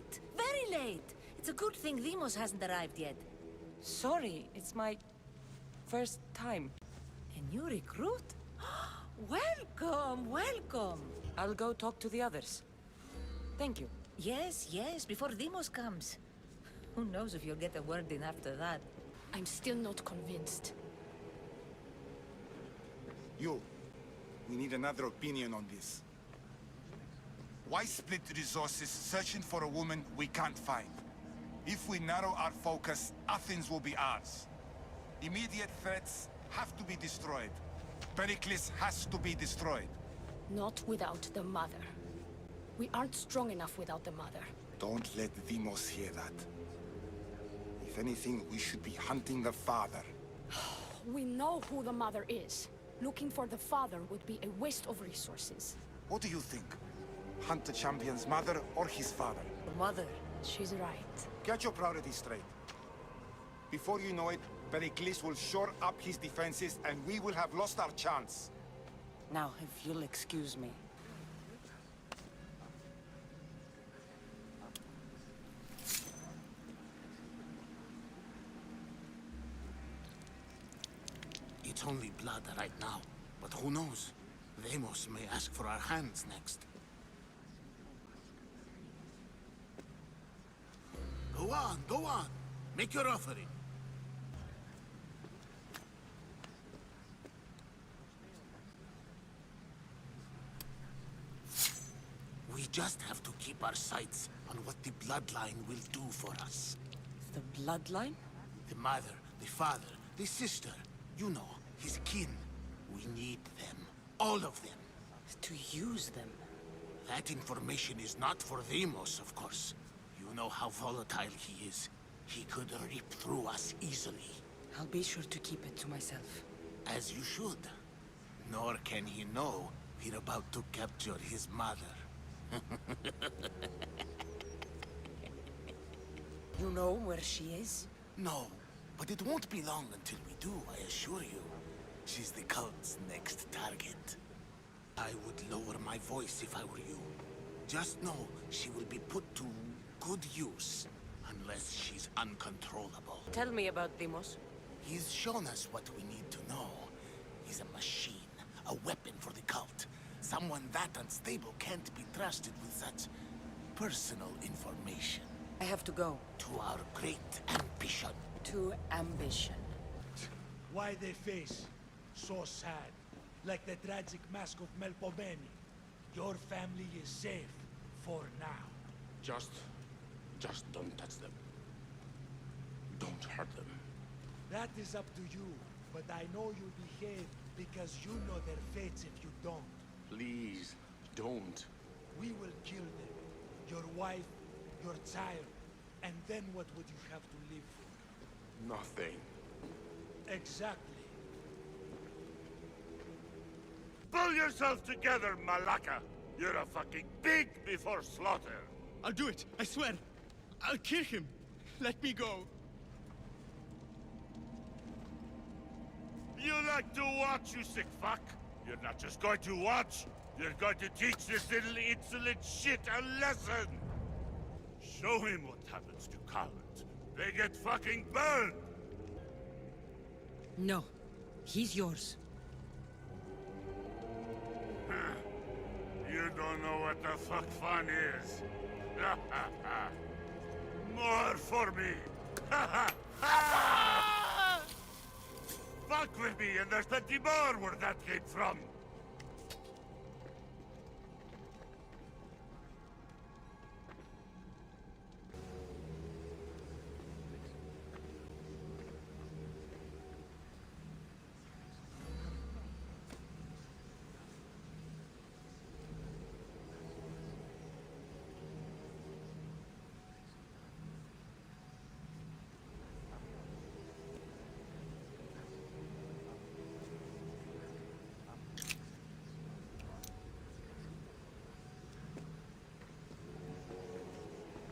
late. Very late. It's a good thing Demos hasn't arrived yet. Sorry, it's my first time. A new recruit? Welcome, welcome. I'll go talk to the others. Thank you. Yes, yes, before Demos comes. Who knows if you'll get a word in after that. I'm still not convinced. You. We need another opinion on this. Why split resources searching for a woman we can't find? If we narrow our focus, Athens will be ours. Immediate threats have to be destroyed. Pericles has to be destroyed. Not without the mother. We aren't strong enough without the mother. Don't let Demos hear that. If anything, we should be hunting the father. We know who the mother is. Looking for the father would be a waste of resources. What do you think? Hunt the champion's mother or his father? The mother. She's right. Get your priorities straight. Before you know it, Pericles will shore up his defenses and we will have lost our chance. Now, if you'll excuse me. It's only blood right now, but who knows? Demos may ask for our hands next. Go on, go on. Make your offering. We just have to keep our sights on what the bloodline will do for us. The bloodline? The mother, the father, the sister. You know, his kin. We need them. All of them. To use them. That information is not for Demos, of course. You know how volatile he is. He could rip through us easily. I'll be sure to keep it to myself. As you should. Nor can he know we're about to capture his mother. You know where she is? No, but it won't be long until we do, I assure you. She's the cult's next target. I would lower my voice if I were you. Just know she will be put to good use, unless she's uncontrollable. Tell me about Demos. He's shown us what we need to know. He's a machine, a weapon for the cult. Someone that unstable can't be trusted with such personal information. I have to go. To our great ambition. To ambition. Why they face so sad, like the tragic mask of Melpomene. Your family is safe for now. Just don't touch them. Don't hurt them. That is up to you, but I know you'll behave because you know their fates if you don't. Please, don't. We will kill them. Your wife, your child, and then what would you have to live for? Nothing. Exactly. Pull yourself together, Malaka! You're a fucking pig before slaughter! I'll do it, I swear. I'll kill him. Let me go. You like to watch, you sick fuck? You're not just going to watch, you're going to teach this little insolent shit a lesson! Show him what happens to cowards. They get fucking burned! No. He's yours. You don't know what the fuck fun is. More for me! Fuck with me and there's plenty more where that came from!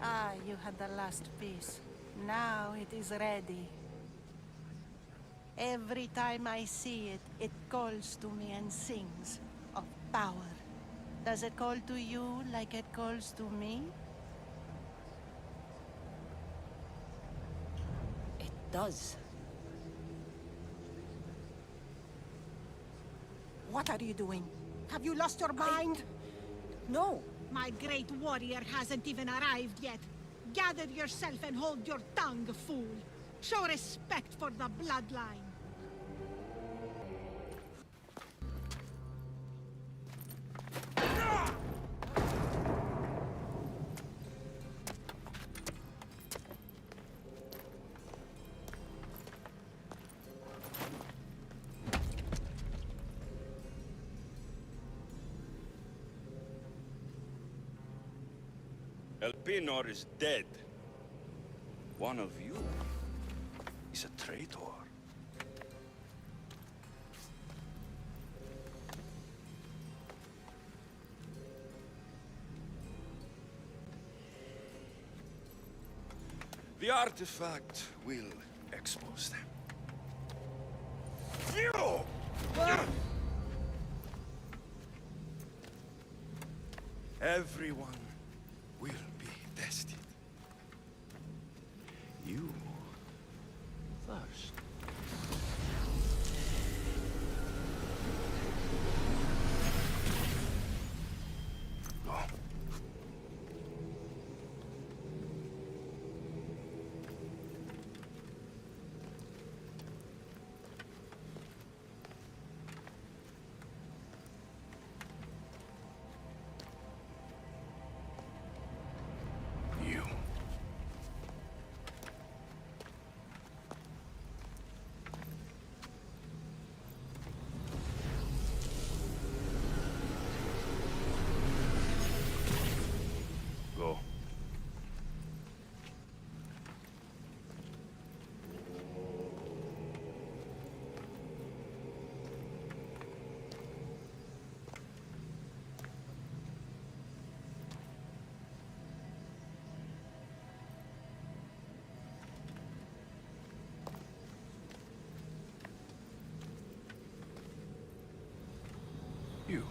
Ah, you had the last piece. Now it is ready. Every time I see it, it calls to me and sings of power. Does it call to you like it calls to me? does. What are you doing? Have you lost your mind? No. My great warrior hasn't even arrived yet. Gather yourself and hold your tongue, fool. Show respect for the bloodline. Elpenor is dead. One of you is a traitor. The artifact will expose them. You! Everyone will be tested. You first. Go. You. Go. You.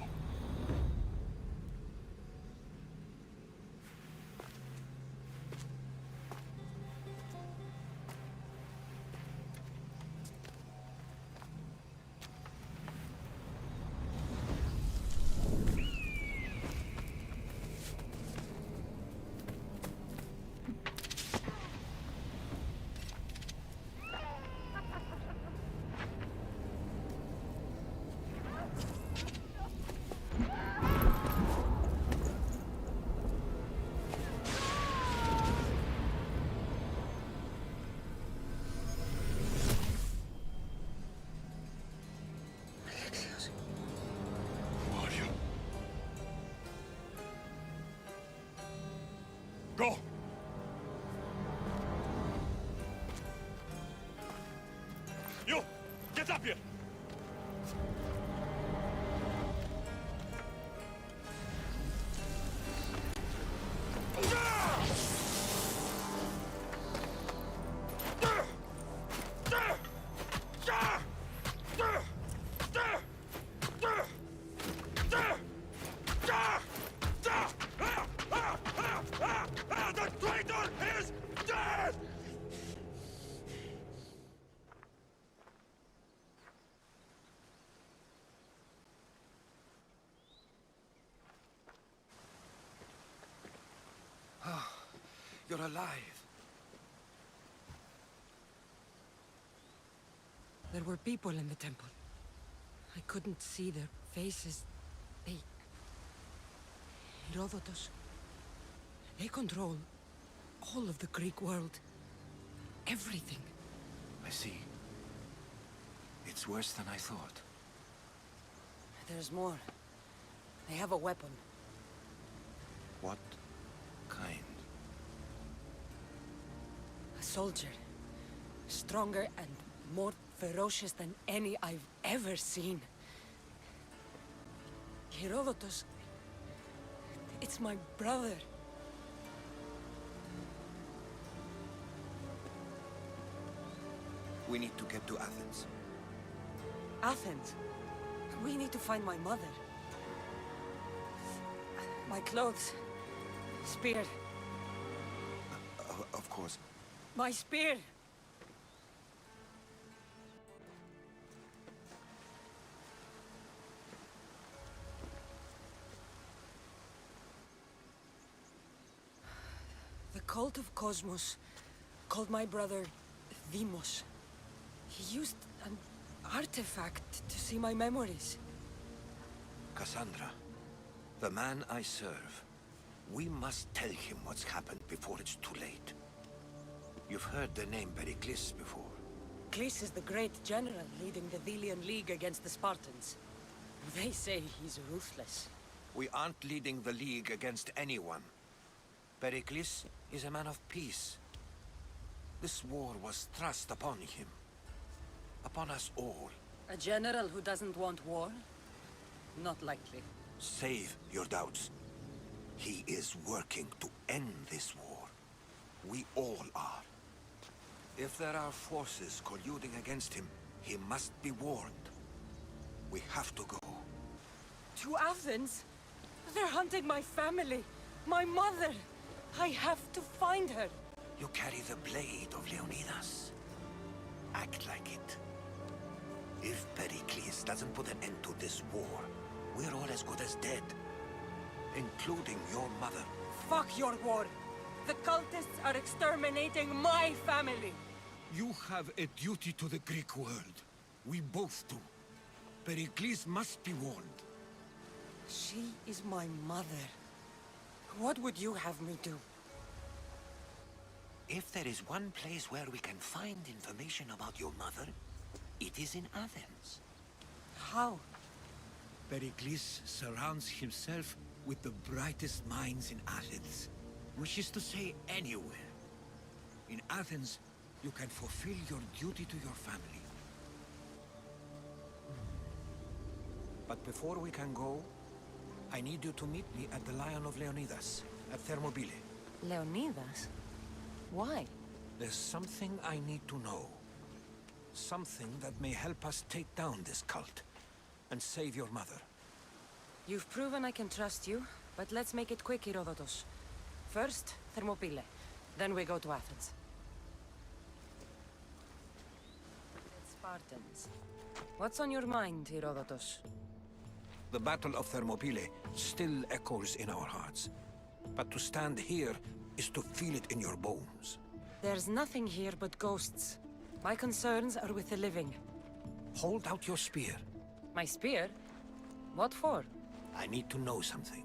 Who are you? Go! You! Get up here! The traitor is dead! You're alive. There were people in the temple. I couldn't see their faces. They... Herodotus. They control all of the Greek world. Everything. I see. It's worse than I thought. There's more. They have a weapon. What kind? A soldier. Stronger and more ferocious than any I've ever seen. Herodotus... It's my brother. We need to get to Athens. Athens? We need to find my mother. My clothes. Spear. Of course. My spear! Cult of Kosmos called my brother Demos. He used an artifact to see my memories. Cassandra, the man I serve, we must tell him what's happened before it's too late. You've heard the name Pericles before. Clis is the great general leading the Delian League against the Spartans. They say he's ruthless. We aren't leading the League against anyone. Pericles is a man of peace. This war was thrust upon him. Upon us all. A general who doesn't want war? Not likely. Save your doubts. He is working to end this war. We all are. If there are forces colluding against him, he must be warned. We have to go. To Athens? They're hunting my family. My mother. I have to find her. You carry the blade of Leonidas. Act like it. If Pericles doesn't put an end to this war, we're all as good as dead. Including your mother. Fuck your war! The cultists are exterminating my family! You have a duty to the Greek world. We both do. Pericles must be warned. She is my mother. What would you have me do? If there is one place where we can find information about your mother, it is in Athens. How? Pericles surrounds himself with the brightest minds in Athens. Which is to say, anywhere. In Athens, you can fulfill your duty to your family. But before we can go, I need you to meet me at the Lion of Leonidas, at Thermopylae. Leonidas? Why? There's something I need to know. Something that may help us take down this cult, and save your mother. You've proven I can trust you, but let's make it quick, Herodotus. First, Thermopylae. Then we go to Athens. Spartans. What's on your mind, Herodotus? The Battle of Thermopylae still echoes in our hearts. But to stand here is to feel it in your bones. There's nothing here but ghosts. My concerns are with the living. Hold out your spear. My spear? What for? I need to know something.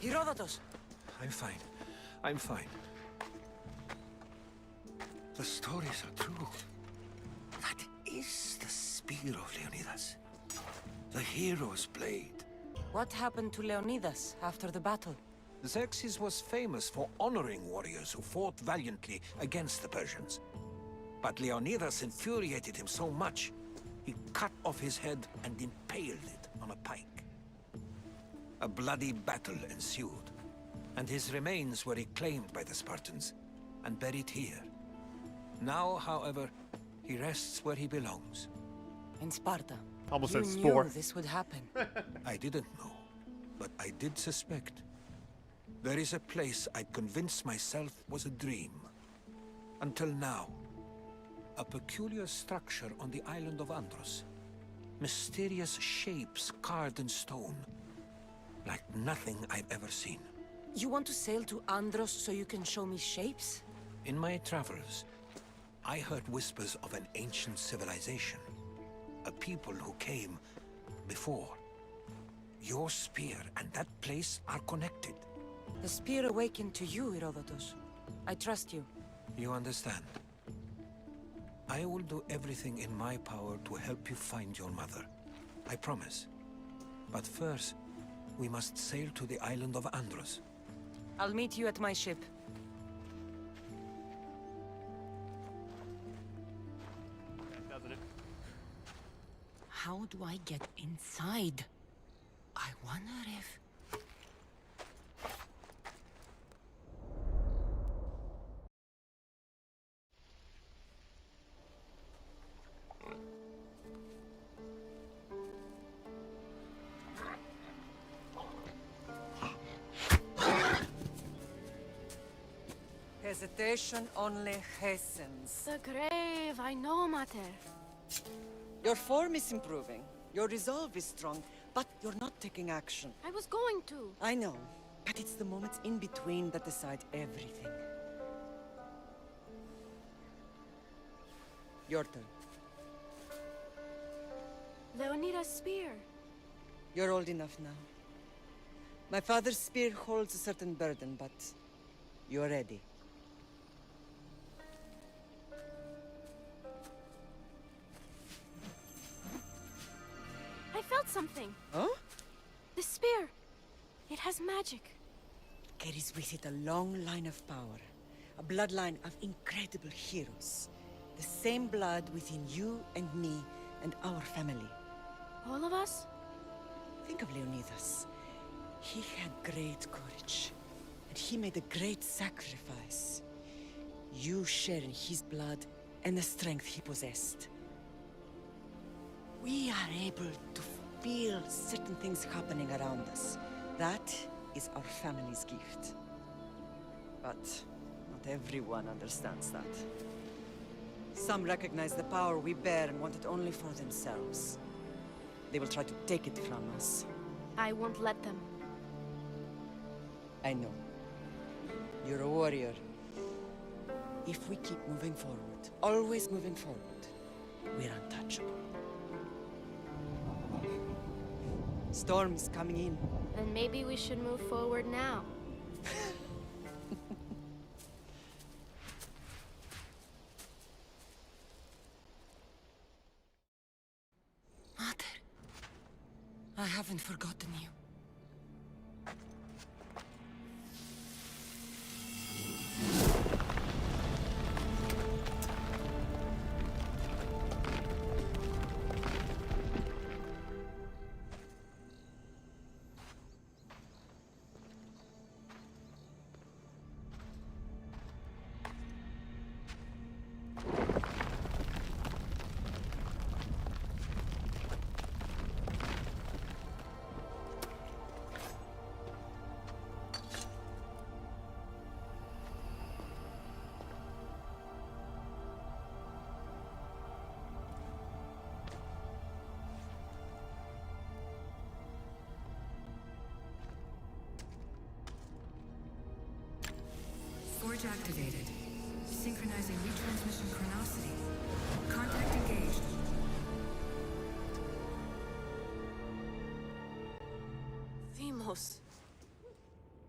Herodotus! I'm fine. I'm fine. The stories are true. That is the spear of Leonidas. The hero's blade. What happened to Leonidas after the battle? Xerxes was famous for honoring warriors who fought valiantly against the Persians. But Leonidas infuriated him so much, he cut off his head and impaled it on a pike. A bloody battle ensued, and his remains were reclaimed by the Spartans and buried here. Now, however, he rests where he belongs. In Sparta. Almost You said knew spore. this would happen. I didn't know, but I did suspect. There is a place I'd convinced myself was a dream. Until now. A peculiar structure on the island of Andros. Mysterious shapes carved in stone. Like nothing I've ever seen. You want to sail to Andros so you can show me shapes? In my travels, I heard whispers of an ancient civilization. A people who came before. Your spear and that place are connected. The spear awakened to you, Herodotus. I trust you. You understand? I will do everything in my power to help you find your mother. I promise. But first, we must sail to the island of Andros. I'll meet you at my ship. Doesn't it? How do I get inside? I wonder if... Hesitation only hastens. The grave, I know, Mater. Your form is improving. Your resolve is strong, but you're not taking action. I was going to. I know, but it's the moments in between that decide everything. Your turn. Leonidas' spear. You're old enough now. My father's spear holds a certain burden, but you're ready. I felt something. Huh? The spear. It has magic. Carries with it a long line of power. A bloodline of incredible heroes. The same blood within you and me and our family. All of us? Think of Leonidas. He had great courage. And he made a great sacrifice. You share in his blood and the strength he possessed. We are able to feel certain things happening around us. That is our family's gift. But not everyone understands that. Some recognize the power we bear and want it only for themselves. They will try to take it from us. I won't let them. I know. You're a warrior. If we keep moving forward, always moving forward, we're untouchable. Storm is coming in. Then maybe we should move forward now. Mater, I haven't forgotten you. Forge activated. Synchronizing retransmission chronicity. Contact engaged. Deimos.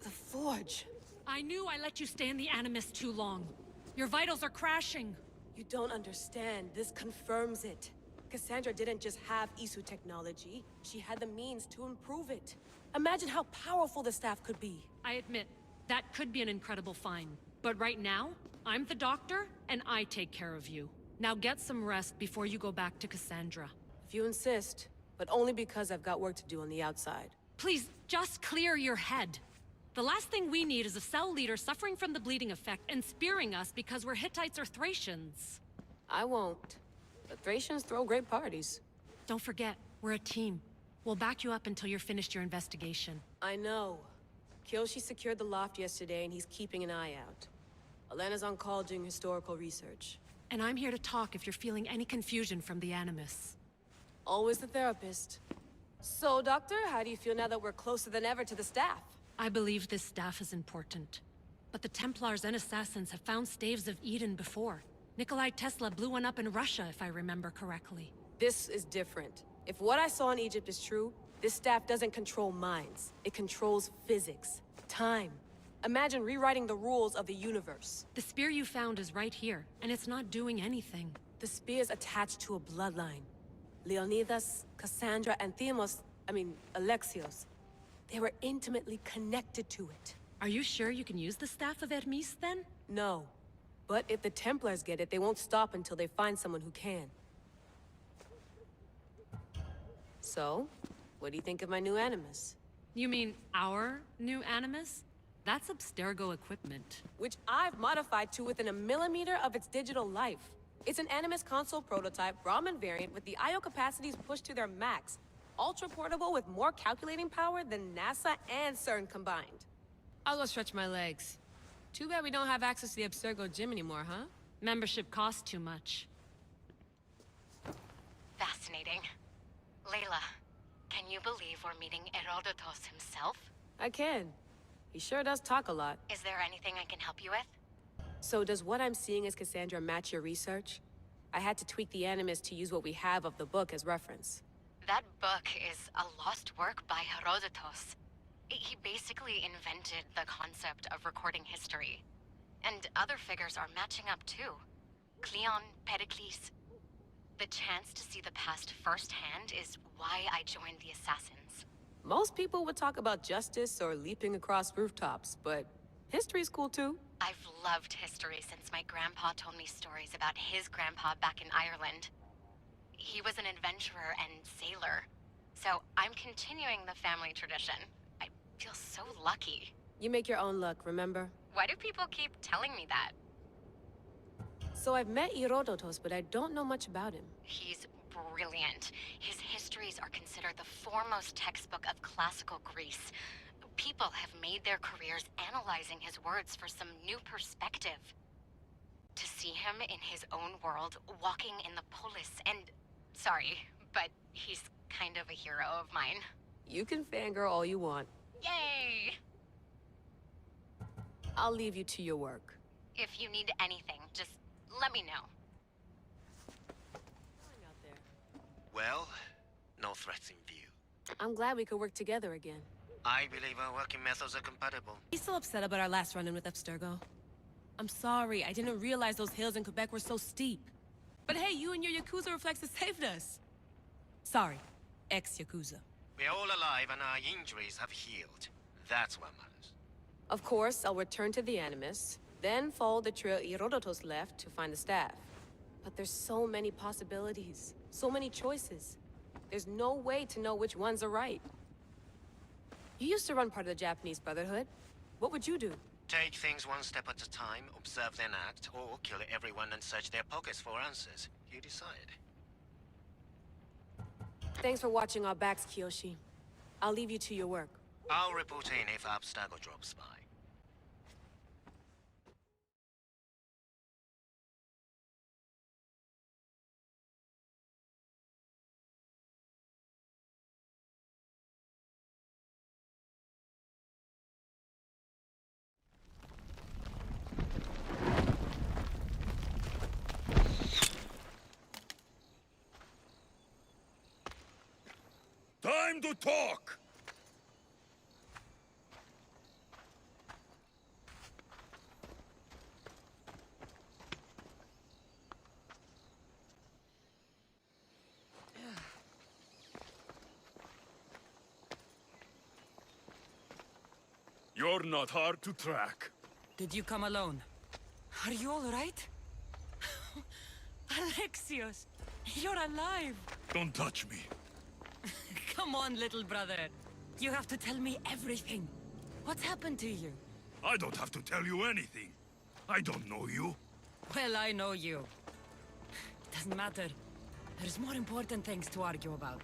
The Forge. I knew I let you stay in the Animus too long. Your vitals are crashing. You don't understand. This confirms it. Cassandra didn't just have Isu technology. She had the means to improve it. Imagine how powerful the staff could be. I admit, that could be an incredible find. But right now, I'm the doctor, and I take care of you. Now get some rest before you go back to Cassandra. If you insist, but only because I've got work to do on the outside. Please, just clear your head. The last thing we need is a cell leader suffering from the bleeding effect and spearing us because we're Hittites or Thracians. I won't. The Thracians throw great parties. Don't forget, we're a team. We'll back you up until you're finished your investigation. I know. Kyoshi secured the loft yesterday and he's keeping an eye out. Elena's on call doing historical research. And I'm here to talk if you're feeling any confusion from the Animus. Always the therapist. So, Doctor, how do you feel now that we're closer than ever to the staff? I believe this staff is important. But the Templars and Assassins have found staves of Eden before. Nikolai Tesla blew one up in Russia, if I remember correctly. This is different. If what I saw in Egypt is true, this staff doesn't control minds. It controls physics, time. Imagine rewriting the rules of the universe. The spear you found is right here, and it's not doing anything. The spear's attached to a bloodline. Leonidas, Cassandra, and Alexios. They were intimately connected to it. Are you sure you can use the Staff of Hermes, then? No. But if the Templars get it, they won't stop until they find someone who can. So, what do you think of my new Animus? You mean our new Animus? That's Abstergo equipment. Which I've modified to within a millimeter of its digital life. It's an Animus console prototype, Brahmin variant, with the I/O capacities pushed to their max. Ultra-portable with more calculating power than NASA and CERN combined. I'll go stretch my legs. Too bad we don't have access to the Abstergo gym anymore, huh? Membership costs too much. Fascinating. Layla, can you believe we're meeting Herodotus himself? I can. He sure does talk a lot. Is there anything I can help you with? So does what I'm seeing as Cassandra match your research? I had to tweak the Animus to use what we have of the book as reference. That book is a lost work by Herodotus. He basically invented the concept of recording history. And other figures are matching up too. Cleon, Pericles. The chance to see the past firsthand is why I joined the Assassins. Most people would talk about justice or leaping across rooftops, but history's cool too. I've loved history since my grandpa told me stories about his grandpa back in Ireland. He was an adventurer and sailor, so I'm continuing the family tradition. I feel so lucky. You make your own luck, remember? Why do people keep telling me that? So I've met Herodotus, but I don't know much about him. He's brilliant. His histories are considered the foremost textbook of classical Greece. People have made their careers analyzing his words for some new perspective. To see him in his own world, walking in the polis, and... Sorry, but he's kind of a hero of mine. You can fangirl all you want. Yay! I'll leave you to your work. If you need anything, just let me know. Well, no threats in view. I'm glad we could work together again. I believe our working methods are compatible. He's still upset about our last run-in with Abstergo. I'm sorry, I didn't realize those hills in Quebec were so steep. But hey, you and your Yakuza reflexes saved us. Sorry, ex-Yakuza. We're all alive and our injuries have healed. That's what matters. Of course, I'll return to the Animus, then follow the trail Herodotus left to find the staff. But there's so many possibilities, so many choices. There's no way to know which ones are right. You used to run part of the Japanese Brotherhood. What would you do? Take things one step at a time, observe then act, or kill everyone and search their pockets for answers. You decide. Thanks for watching our backs, Kiyoshi. I'll leave you to your work. I'll report in if Abstergo drops by. Time to talk! You're not hard to track. Did you come alone? Are you all right? Alexios, you're alive. Don't touch me. Come on, little brother. You have to tell me everything. What's happened to you? I don't have to tell you anything. I don't know you. Well, I know you. It doesn't matter. There's more important things to argue about.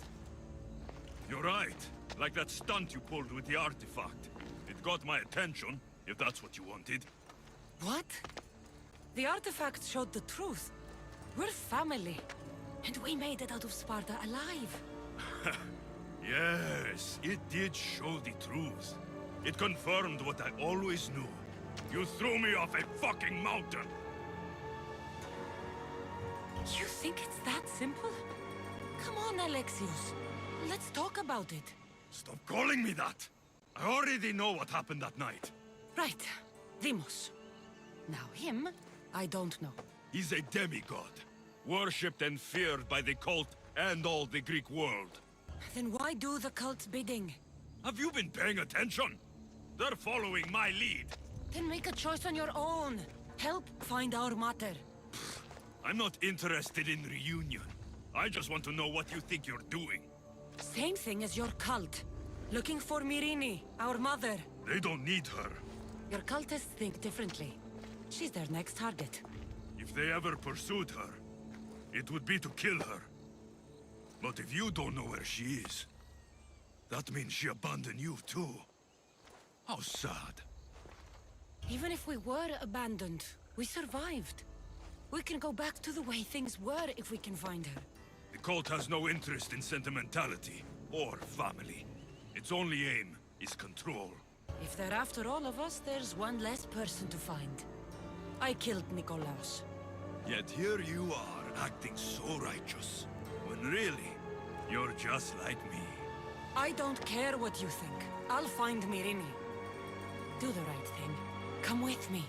You're right. Like that stunt you pulled with the artifact. It got my attention, if that's what you wanted. What? The artifact showed the truth. We're family. And we made it out of Sparta alive. Yes, it did show the truth. It confirmed what I always knew. You threw me off a fucking mountain! You think it's that simple? Come on, Alexios. Let's talk about it. Stop calling me that! I already know what happened that night. Right. Deimos. Now him, I don't know. He's a demigod. Worshipped and feared by the cult and all the Greek world. Then why do the cult's bidding? Have you been paying attention? They're following my lead. Then make a choice on your own. Help find our mater. I'm not interested in reunion. I just want to know what you think you're doing. Same thing as your cult. Looking for Myrrine, our mother. They don't need her. Your cultists think differently. She's their next target. If they ever pursued her, it would be to kill her. But if you don't know where she is, that means she abandoned you too. How sad. Even if we were abandoned, we survived. We can go back to the way things were if we can find her. The cult has no interest in sentimentality or family. Its only aim is control. If they're after all of us, there's one less person to find. I killed Nikolaos. Yet here you are, acting so righteous, when really, you're just like me. I don't care what you think. I'll find Myrrine. Do the right thing. Come with me.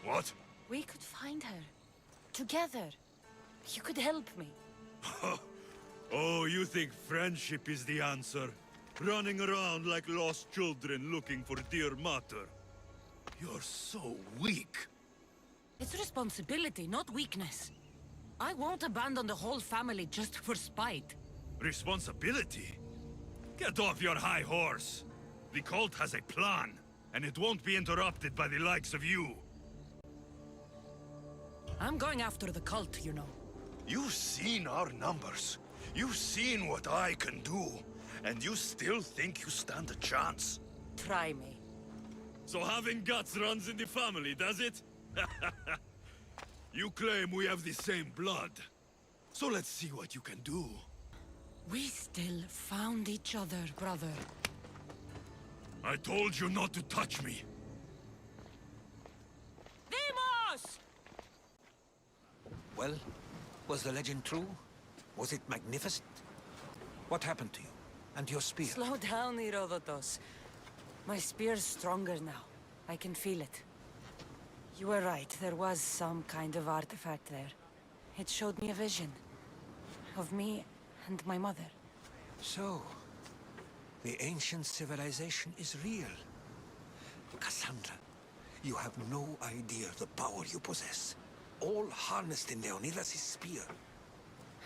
What? We could find her. Together. You could help me. Oh, you think friendship is the answer? Running around like lost children looking for dear mater. You're so weak. It's responsibility, not weakness. I won't abandon the whole family just for spite. Responsibility? Get off your high horse. The cult has a plan, and it won't be interrupted by the likes of you. I'm going after the cult, you know. You've seen our numbers. You've seen what I can do. And you still think you stand a chance? Try me. So having guts runs in the family, does it? You claim we have the same blood. So let's see what you can do. We still found each other, brother. I told you not to touch me. Deimos! Well, was the legend true? Was it magnificent? What happened to you? And your spear? Slow down, Herodotos. My spear's stronger now. I can feel it. You were right, there was some kind of artifact there. It showed me a vision. Of me and my mother. So, the ancient civilization is real. Cassandra, you have no idea the power you possess. All harnessed in Leonidas' spear.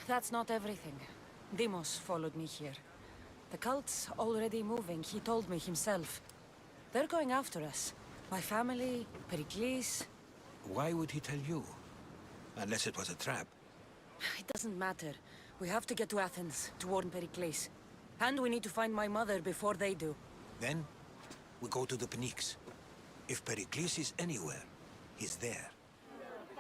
That's not everything. Deimos followed me here. The cult's already moving, he told me himself. They're going after us. My family, Pericles. Why would he tell you? Unless it was a trap. It doesn't matter. We have to get to Athens, to warn Pericles. And we need to find my mother before they do. Then, we go to the Pnyx. If Pericles is anywhere, he's there.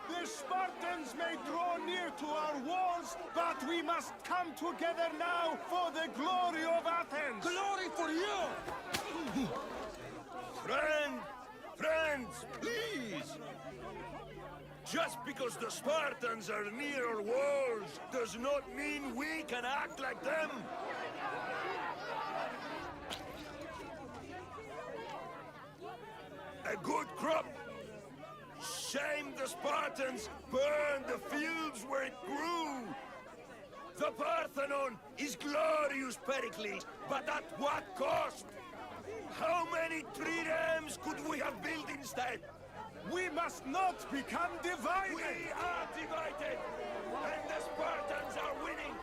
The Spartans may draw near to our walls, but we must come together now for the glory of Athens! Glory for you! Friends, please! Just because the Spartans are near our walls does not mean we can act like them! A good crop! Shame the Spartans burned the fields where it grew! The Parthenon is glorious, Pericles, but at what cost? How many triremes could we have built instead? We must not become divided! We are divided! And the Spartans are winning!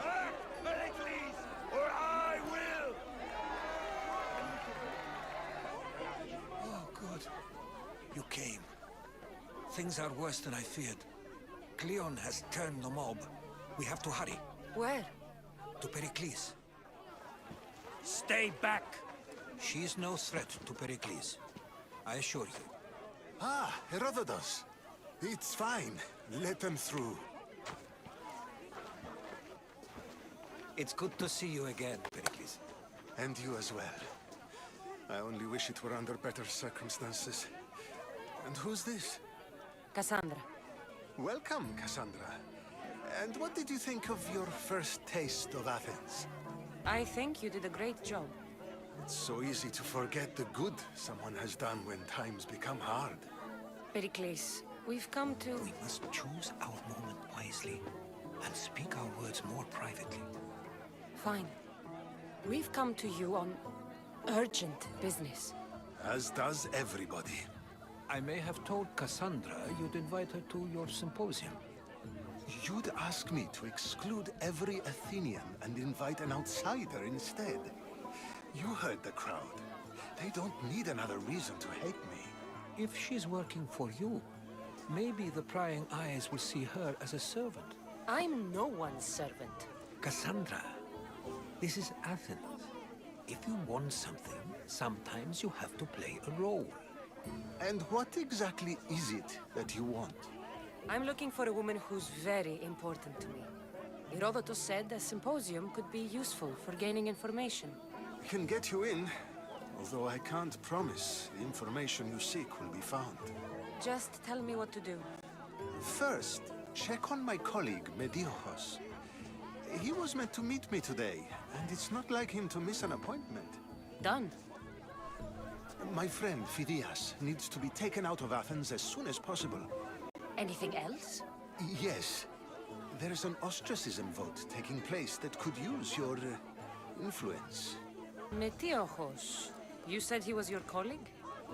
Act, Pericles, or I will! Oh, good. You came. Things are worse than I feared. Cleon has turned the mob. We have to hurry. Where? To Pericles. Stay back! She is no threat to Pericles. I assure you. Ah, Herodotus. It's fine. Let them through. It's good to see you again, Pericles. And you as well. I only wish it were under better circumstances. And who's this? Cassandra. Welcome, Cassandra. And what did you think of your first taste of Athens? I think you did a great job. It's so easy to forget the good someone has done when times become hard. Pericles, we've come to... We must choose our moment wisely and speak our words more privately. Fine. We've come to you on urgent business. As does everybody. I may have told Cassandra you'd invite her to your symposium. You'd ask me to exclude every Athenian and invite an outsider instead. You heard the crowd. They don't need another reason to hate me. If she's working for you, maybe the prying eyes will see her as a servant. I'm no one's servant. Cassandra, this is Athens. If you want something, sometimes you have to play a role. And what exactly is it that you want? I'm looking for a woman who's very important to me. Herodotus said a symposium could be useful for gaining information. I can get you in, although I can't promise the information you seek will be found. Just tell me what to do. First, check on my colleague, Mediochos. He was meant to meet me today, and it's not like him to miss an appointment. Done. My friend, Phidias, needs to be taken out of Athens as soon as possible. Anything else? Yes. There's an ostracism vote taking place that could use your influence. Metiochos. You said he was your colleague?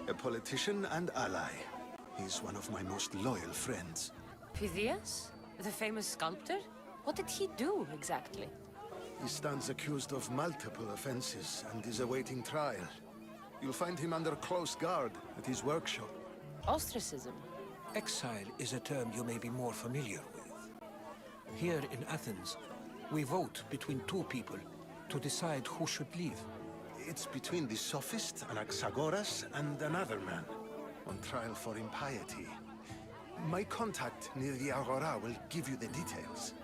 A politician and ally. He's one of my most loyal friends. Phidias? The famous sculptor? What did he do, exactly? He stands accused of multiple offenses and is awaiting trial. You'll find him under close guard at his workshop. Ostracism? Exile is a term you may be more familiar with. Here in Athens, we vote between two people to decide who should leave. It's between the sophist, Anaxagoras, and another man, on trial for impiety. My contact near the Agora will give you the details.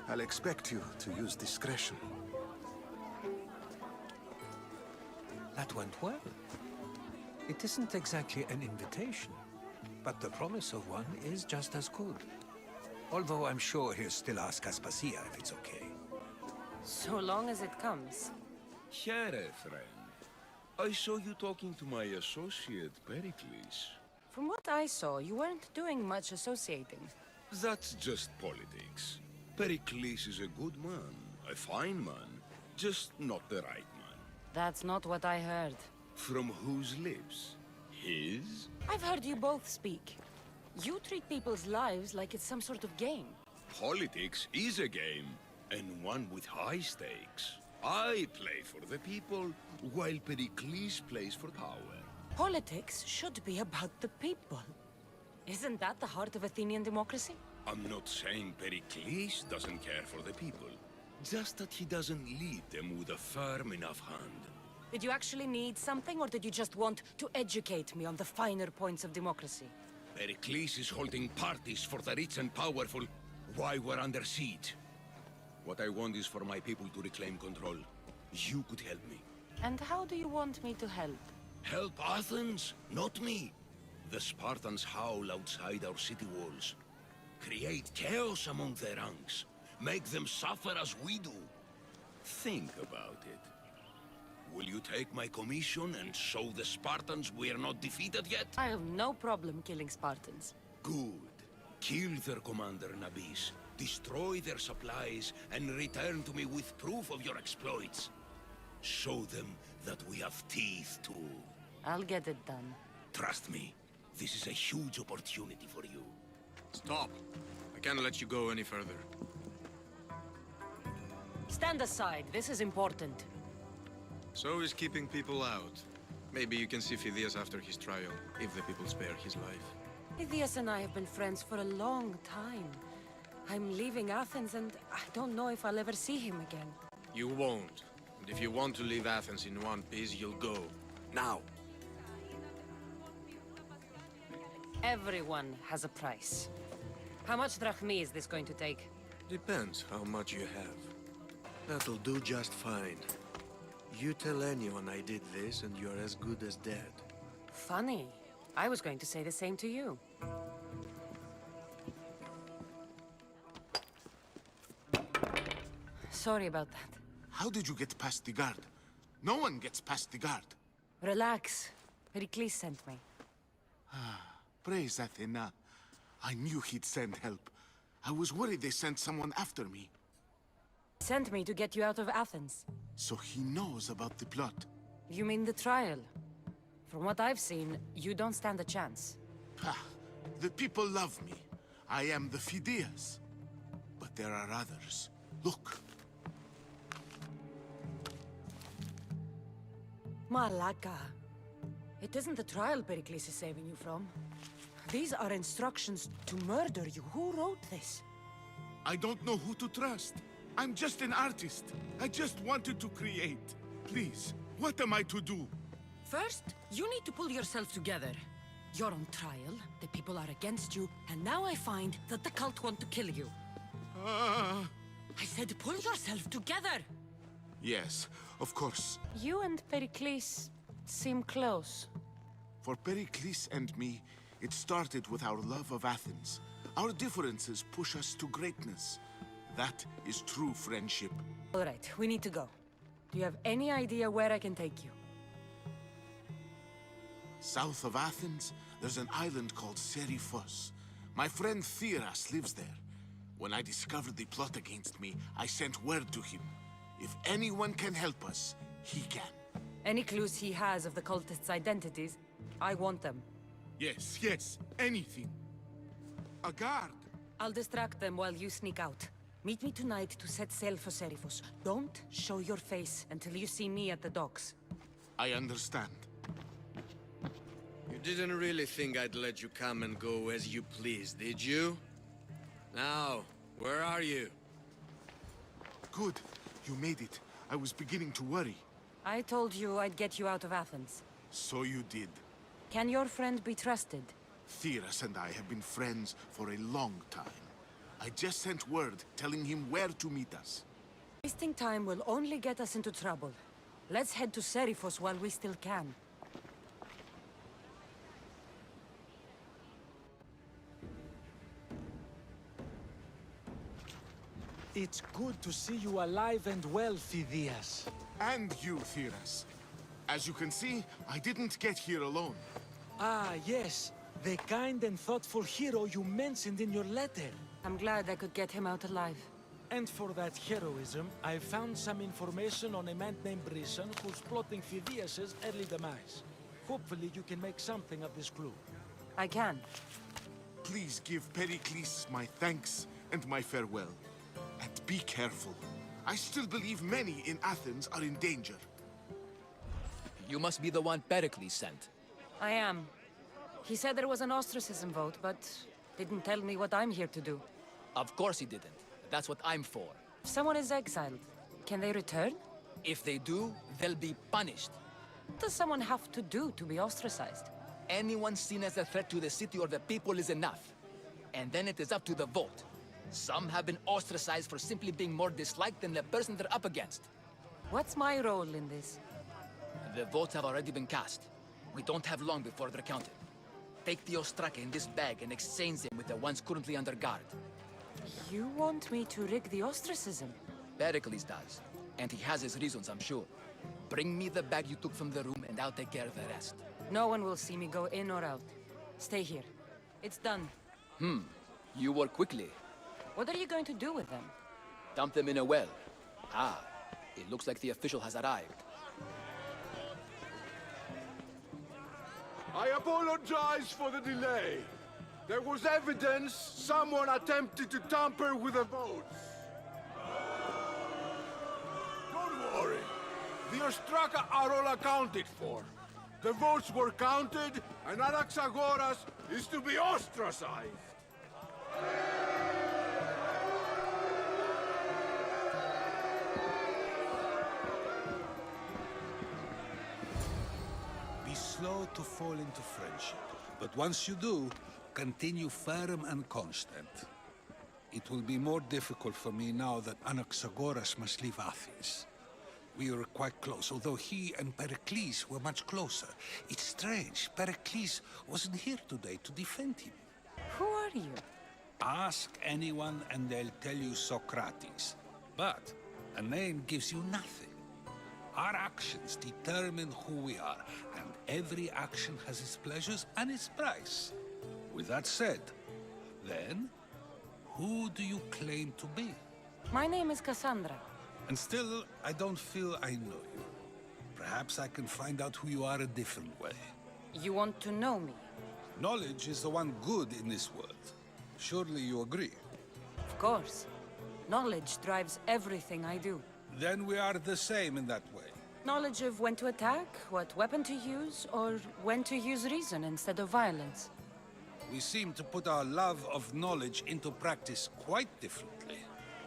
I'll expect you to use discretion. That went well. It isn't exactly an invitation, but the promise of one is just as good. Although I'm sure he'll still ask Aspasia if it's okay. So long as it comes. Here, friend. I saw you talking to my associate, Pericles. From what I saw, you weren't doing much associating. That's just politics. Pericles is a good man, a fine man, just not the right man. That's not what I heard. From whose lips? His? I've heard you both speak. You treat people's lives like it's some sort of game. Politics is a game, and one with high stakes. I play for the people, while Pericles plays for power. Politics should be about the people. Isn't that the heart of Athenian democracy? I'm not saying Pericles doesn't care for the people, just that he doesn't lead them with a firm enough hand. Did you actually need something, or did you just want to educate me on the finer points of democracy? Pericles is holding parties for the rich and powerful while we're under siege. What I want is for my people to reclaim control. You could help me. And how do you want me to help? Help Athens, not me. The Spartans howl outside our city walls. Create chaos among their ranks. Make them suffer as we do. Think about it. Will you take my commission and show the Spartans we're not defeated yet? I have no problem killing Spartans. Good. Kill their commander, Nabis. Destroy their supplies and return to me with proof of your exploits. Show them that we have teeth to. I'll get it done. Trust me, this is a huge opportunity for you. Stop. I can't let you go any further. Stand aside. This is important. So is keeping people out. Maybe you can see Phidias after his trial, if the people spare his life. Phidias and I have been friends for a long time. I'm leaving Athens and I don't know if I'll ever see him again. You won't. And if you want to leave Athens in one piece, you'll go. Now. Everyone has a price. How much drachmi is this going to take? Depends how much you have. That'll do just fine. You tell anyone I did this and you're as good as dead. Funny. I was going to say the same to you. Sorry about that. How did you get past the guard? No one gets past the guard. Relax. Pericles sent me. Praise Athena. I knew he'd send help. I was worried they sent someone after me. He sent me to get you out of Athens. So he knows about the plot. You mean the trial? From what I've seen, you don't stand a chance. The people love me. I am the Phidias. But there are others. Look. Malaka. It isn't the trial Pericles is saving you from. These are instructions to murder you. Who wrote this? I don't know who to trust. I'm just an artist. I just wanted to create. Please, what am I to do? First, you need to pull yourself together. You're on trial, the people are against you, and now I find that the cult want to kill you. I said pull yourself together! Yes, of course. You and Pericles seem close. For Pericles and me, it started with our love of Athens. Our differences push us to greatness. That is true friendship. All right, we need to go. Do you have any idea where I can take you? South of Athens, there's an island called Seriphos. My friend Theras lives there. When I discovered the plot against me, I sent word to him. If anyone can help us, he can. Any clues he has of the cultists' identities, I want them. Yes, yes, anything. A guard. I'll distract them while you sneak out. Meet me tonight to set sail for Seriphos. Don't show your face until you see me at the docks. I understand. You didn't really think I'd let you come and go as you please, did you? Now, where are you? Good. You made it. I was beginning to worry. I told you I'd get you out of Athens. So you did. Can your friend be trusted? Theras and I have been friends for a long time. I just sent word telling him where to meet us. Wasting time will only get us into trouble. Let's head to Seriphos while we still can. It's good to see you alive and well, Phidias. And you, Theras. As you can see, I didn't get here alone. Ah, yes. The kind and thoughtful hero you mentioned in your letter. I'm glad I could get him out alive. And for that heroism, I found some information on a man named Brisson who's plotting Phidias' early demise. Hopefully you can make something of this clue. I can. Please give Pericles my thanks and my farewell. And be careful. I still believe many in Athens are in danger. You must be the one Pericles sent. I am. He said there was an ostracism vote, but didn't tell me what I'm here to do. Of course he didn't. That's what I'm for. If someone is exiled, can they return? If they do, they'll be punished. What does someone have to do to be ostracized? Anyone seen as a threat to the city or the people is enough. And then it is up to the vote. Some have been ostracized for simply being more disliked than the person they're up against. What's my role in this? The votes have already been cast. We don't have long before they're counted. Take the ostraka in this bag and exchange them with the ones currently under guard. You want me to rig the ostracism? Pericles does. And he has his reasons, I'm sure. Bring me the bag you took from the room and I'll take care of the rest. No one will see me go in or out. Stay here. It's done. You work quickly. What are you going to do with them? Dump them in a well. Ah, it looks like the official has arrived. I apologize for the delay. There was evidence someone attempted to tamper with the votes. Don't worry. The Ostraka are all accounted for. The votes were counted, and Anaxagoras is to be ostracized. Be slow to fall into friendship, but once you do, continue firm and constant. It will be more difficult for me now that Anaxagoras must leave Athens. We were quite close, although he and Pericles were much closer. It's strange, Pericles wasn't here today to defend him. Who are you? Ask anyone and they'll tell you Socrates. But a name gives you nothing. Our actions determine who we are, and every action has its pleasures and its price. With that said, then, who do you claim to be? My name is Cassandra. And still, I don't feel I know you. Perhaps I can find out who you are a different way. You want to know me? Knowledge is the one good in this world. Surely you agree? Of course. Knowledge drives everything I do. Then we are the same in that way. Knowledge of when to attack, what weapon to use, or when to use reason instead of violence. We seem to put our love of knowledge into practice quite differently.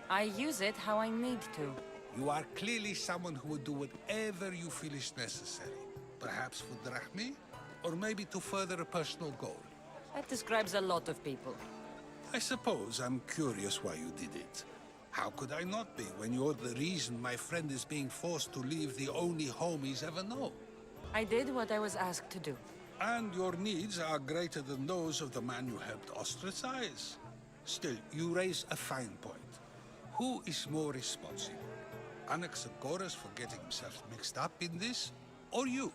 I use it how I need to. You are clearly someone who would do whatever you feel is necessary. Perhaps for drachmi, or maybe to further a personal goal. That describes a lot of people. I suppose I'm curious why you did it. How could I not be when you're the reason my friend is being forced to leave the only home he's ever known? I did what I was asked to do. And your needs are greater than those of the man you helped ostracize. Still, you raise a fine point. Who is more responsible? Anaxagoras for getting himself mixed up in this? Or you,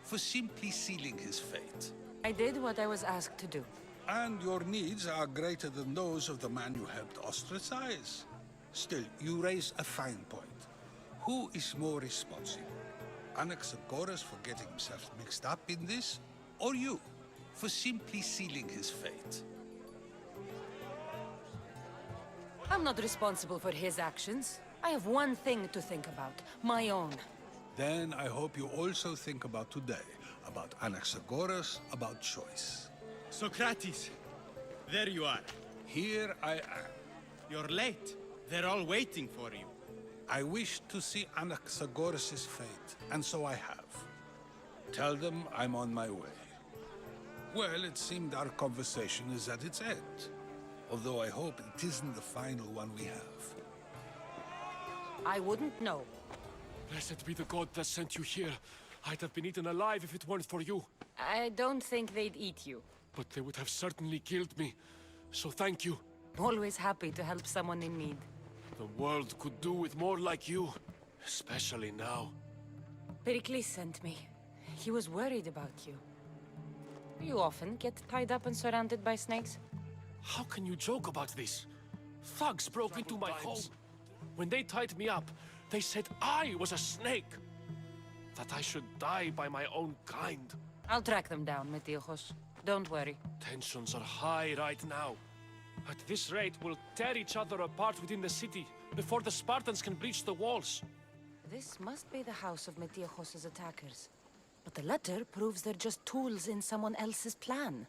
for simply sealing his fate? I did what I was asked to do. And your needs are greater than those of the man you helped ostracize. Still, you raise a fine point. Who is more responsible? Anaxagoras for getting himself mixed up in this? Or you, for simply sealing his fate? I'm not responsible for his actions. I have one thing to think about, my own. Then I hope you also think about today, about Anaxagoras, about choice. Socrates, there you are. Here I am. You're late. They're all waiting for you. I wish to see Anaxagoras' fate, and so I have. Tell them I'm on my way. Well, it seemed our conversation is at its end. Although I hope it isn't the final one we have. I wouldn't know. Blessed be the god that sent you here. I'd have been eaten alive if it weren't for you. I don't think they'd eat you. But they would have certainly killed me. So thank you. Always happy to help someone in need. The world could do with more like you. Especially now. Pericles sent me. He was worried about you. You often get tied up and surrounded by snakes? How can you joke about this? Thugs broke into my home. When they tied me up, they said I was a snake. That I should die by my own kind. I'll track them down, Metiochos. Don't worry. Tensions are high right now. At this rate, we'll tear each other apart within the city before the Spartans can breach the walls. This must be the house of Metiochos' attackers. But the letter proves they're just tools in someone else's plan.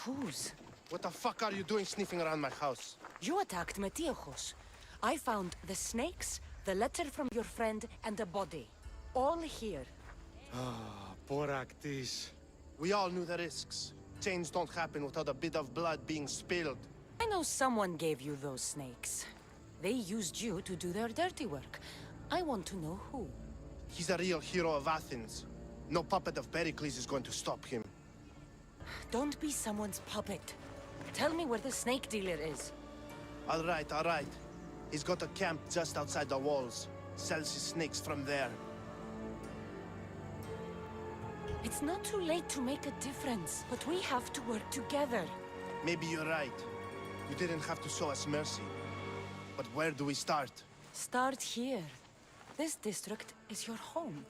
Whose? What the fuck are you doing sniffing around my house? You attacked Metiochos. I found the snakes, the letter from your friend, and a body. All here. Ah, poor Actis. We all knew the risks. Change don't happen without a bit of blood being spilled. I know someone gave you those snakes. They used you to do their dirty work. I want to know who. He's a real hero of Athens. No puppet of Pericles is going to stop him. Don't be someone's puppet. Tell me where the snake dealer is. All right, all right. He's got a camp just outside the walls. Sells his snakes from there. It's not too late to make a difference, but we have to work together. Maybe you're right. You didn't have to show us mercy. But where do we start? Start here. This district is your home.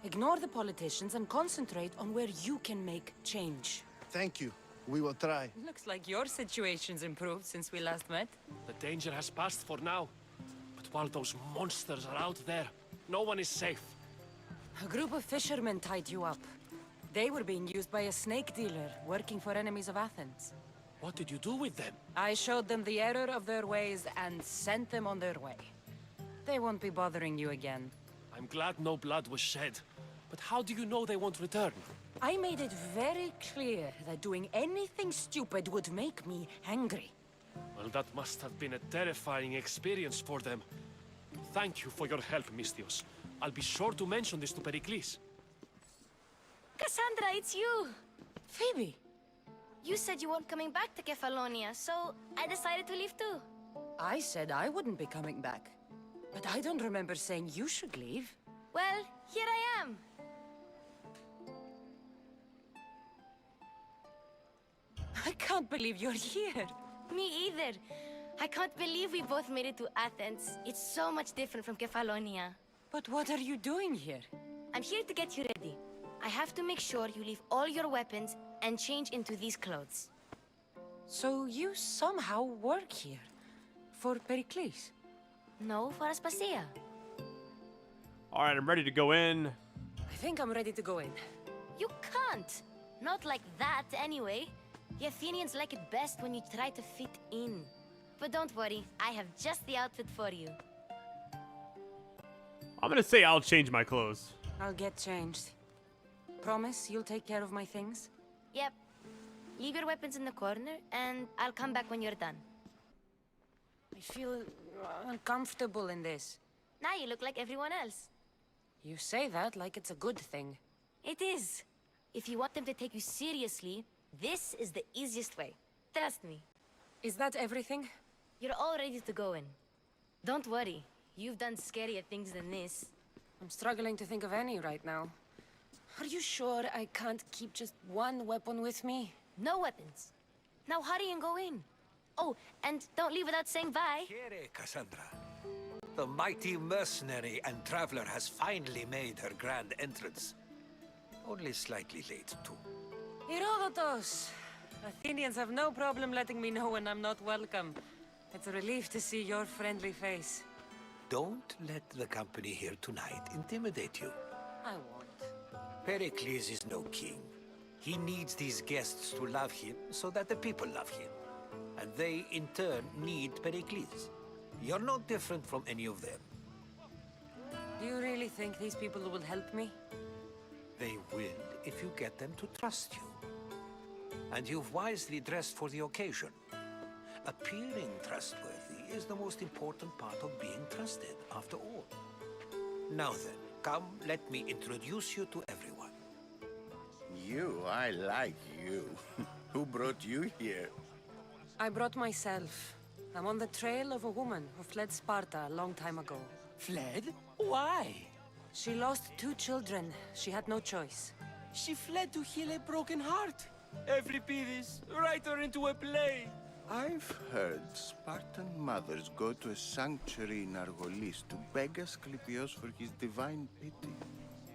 Ignore the politicians and concentrate on where you can make change. Thank you. We will try. Looks like your situation's improved since we last met. The danger has passed for now. But while those monsters are out there, no one is safe. A group of fishermen tied you up. They were being used by a snake dealer working for enemies of Athens. What did you do with them? I showed them the error of their ways and sent them on their way. They won't be bothering you again. I'm glad no blood was shed. But how do you know they won't return? I made it very clear that doing anything stupid would make me angry. Well, that must have been a terrifying experience for them. Thank you for your help, Misthios. I'll be sure to mention this to Pericles. Cassandra, it's you! Phoebe! You said you weren't coming back to Kefalonia, so I decided to leave too. I said I wouldn't be coming back. But I don't remember saying you should leave. Well, here I am. I can't believe you're here. Me either. I can't believe we both made it to Athens. It's so much different from Kefalonia. But what are you doing here? I'm here to get you ready. I have to make sure you leave all your weapons and change into these clothes. So you somehow work here? For Pericles? No, for Aspasia. Alright, I'm ready to go in. I think I'm ready to go in. You can't! Not like that, anyway. The Athenians like it best when you try to fit in. But don't worry, I have just the outfit for you. I'm gonna say I'll change my clothes. I'll get changed. Promise you'll take care of my things? Yep. Leave your weapons in the corner, and I'll come back when you're done. I feel uncomfortable in this. Now you look like everyone else. You say that like it's a good thing. It is. If you want them to take you seriously, this is the easiest way. Trust me. Is that everything? You're all ready to go in. Don't worry. You've done scarier things than this. I'm struggling to think of any right now. Are you sure I can't keep just one weapon with me? No weapons. Now hurry and go in. Oh, and don't leave without saying bye. Here, Cassandra. The mighty mercenary and traveler has finally made her grand entrance. Only slightly late, too. Herodotus! Athenians have no problem letting me know when I'm not welcome. It's a relief to see your friendly face. Don't let the company here tonight intimidate you. I won't. Pericles is no king. He needs these guests to love him so that the people love him. And they, in turn, need Pericles. You're no different from any of them. Do you really think these people will help me? They will if you get them to trust you. And you've wisely dressed for the occasion. Appearing trustworthy is the most important part of being trusted, after all. Now then, come, let me introduce you to everyone. You? I like you. Who brought you here? I brought myself. I'm on the trail of a woman who fled Sparta a long time ago. Fled? Why? She lost 2 children. She had no choice. She fled to heal a broken heart. Every Pidis, write her into a play. I've heard Spartan mothers go to a sanctuary in Argolis to beg Asclepios for his divine pity.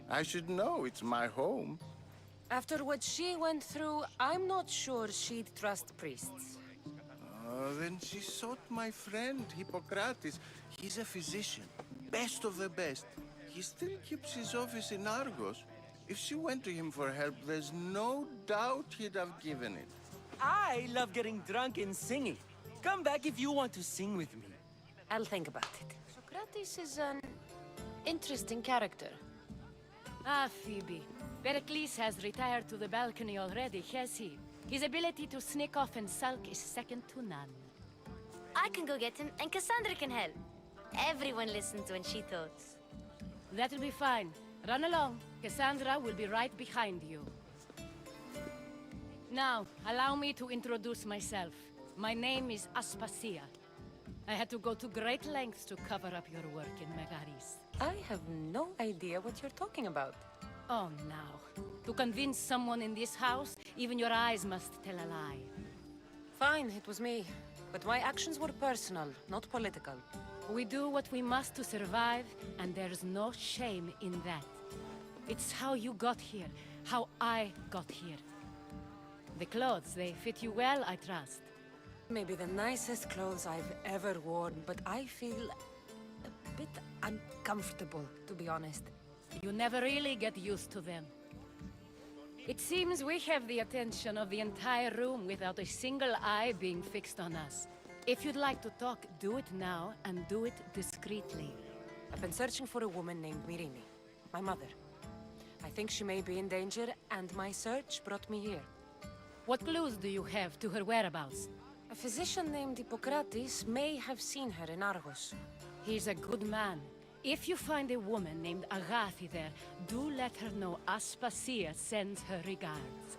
I should know, it's my home. After what she went through, I'm not sure she'd trust priests. Then she sought my friend, Hippocrates. He's a physician, best of the best. He still keeps his office in Argos. If she went to him for help, there's no doubt he'd have given it. I love getting drunk and singing. Come back if you want to sing with me. I'll think about it. Socrates is an interesting character. Ah, Phoebe. Pericles has retired to the balcony already, has he? His ability to sneak off and sulk is second to none. I can go get him, and Cassandra can help. Everyone listens when she talks. That'll be fine. Run along. Cassandra will be right behind you. Now, allow me to introduce myself. My name is Aspasia. I had to go to great lengths to cover up your work in Megaris. I have no idea what you're talking about. Oh, now. To convince someone in this house, even your eyes must tell a lie. Fine, it was me. But my actions were personal, not political. We do what we must to survive, and there's no shame in that. It's how you got here, how I got here. The clothes, they fit you well, I trust. Maybe the nicest clothes I've ever worn, but I feel a bit uncomfortable, to be honest. You never really get used to them. It seems we have the attention of the entire room without a single eye being fixed on us. If you'd like to talk, do it now, and do it discreetly. I've been searching for a woman named Myrine, my mother. I think she may be in danger, and my search brought me here. What clues do you have to her whereabouts? A physician named Hippocrates may have seen her in Argos. He's a good man. If you find a woman named Agathi there, do let her know Aspasia sends her regards.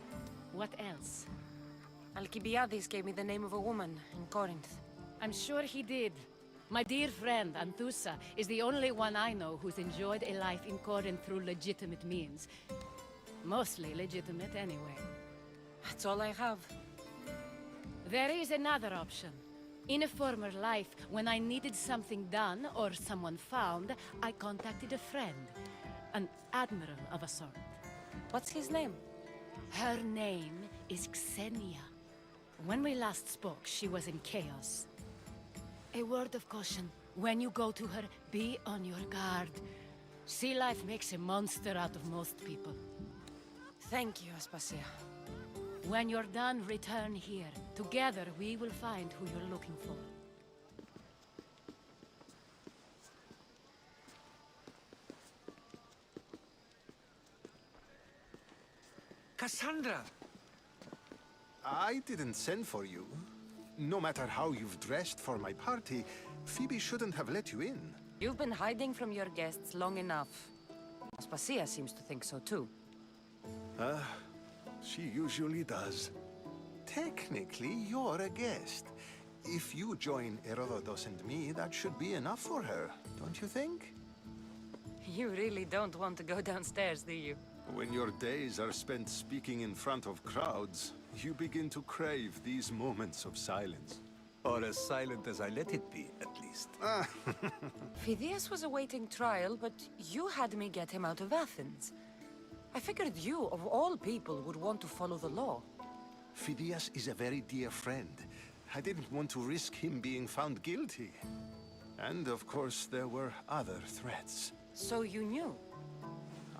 What else? Alcibiades gave me the name of a woman in Corinth. I'm sure he did. My dear friend, Anthusa, is the only one I know who's enjoyed a life in Corinth through legitimate means. Mostly legitimate, anyway. That's all I have. There is another option. In a former life, when I needed something done or someone found, I contacted a friend. An admiral of a sort. What's his name? Her name is Xenia. When we last spoke, she was in chaos. A word of caution. When you go to her, be on your guard. Sea life makes a monster out of most people. Thank you, Aspasia. When you're done, return here. Together, we will find who you're looking for. Cassandra! I didn't send for you. No matter how you've dressed for my party, Phoebe shouldn't have let you in. You've been hiding from your guests long enough. Aspasia seems to think so too. She usually does. Technically, you're a guest. If you join Herodotus and me, that should be enough for her, don't you think? You really don't want to go downstairs, do you? When your days are spent speaking in front of crowds, you begin to crave these moments of silence. Or as silent as I let it be, at least. Phidias was awaiting trial, but you had me get him out of Athens. I figured you, of all people, would want to follow the law. Phidias is a very dear friend. I didn't want to risk him being found guilty. And of course, there were other threats. So you knew?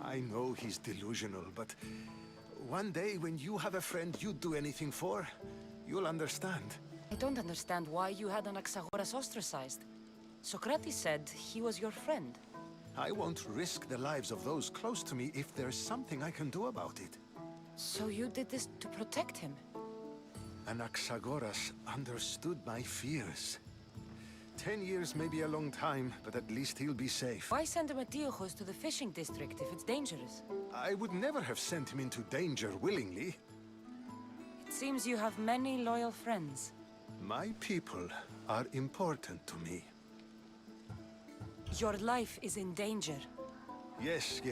I know he's delusional, but one day when you have a friend you'd do anything for, you'll understand. I don't understand why you had Anaxagoras ostracized. Socrates said he was your friend. I won't risk the lives of those close to me if there's something I can do about it. So you did this to protect him? Anaxagoras understood my fears. 10 years may be a long time, but at least he'll be safe. Why send Metiochos to the fishing district if it's dangerous? I would never have sent him into danger willingly. It seems you have many loyal friends. My people are important to me. Your life is in danger. Yes,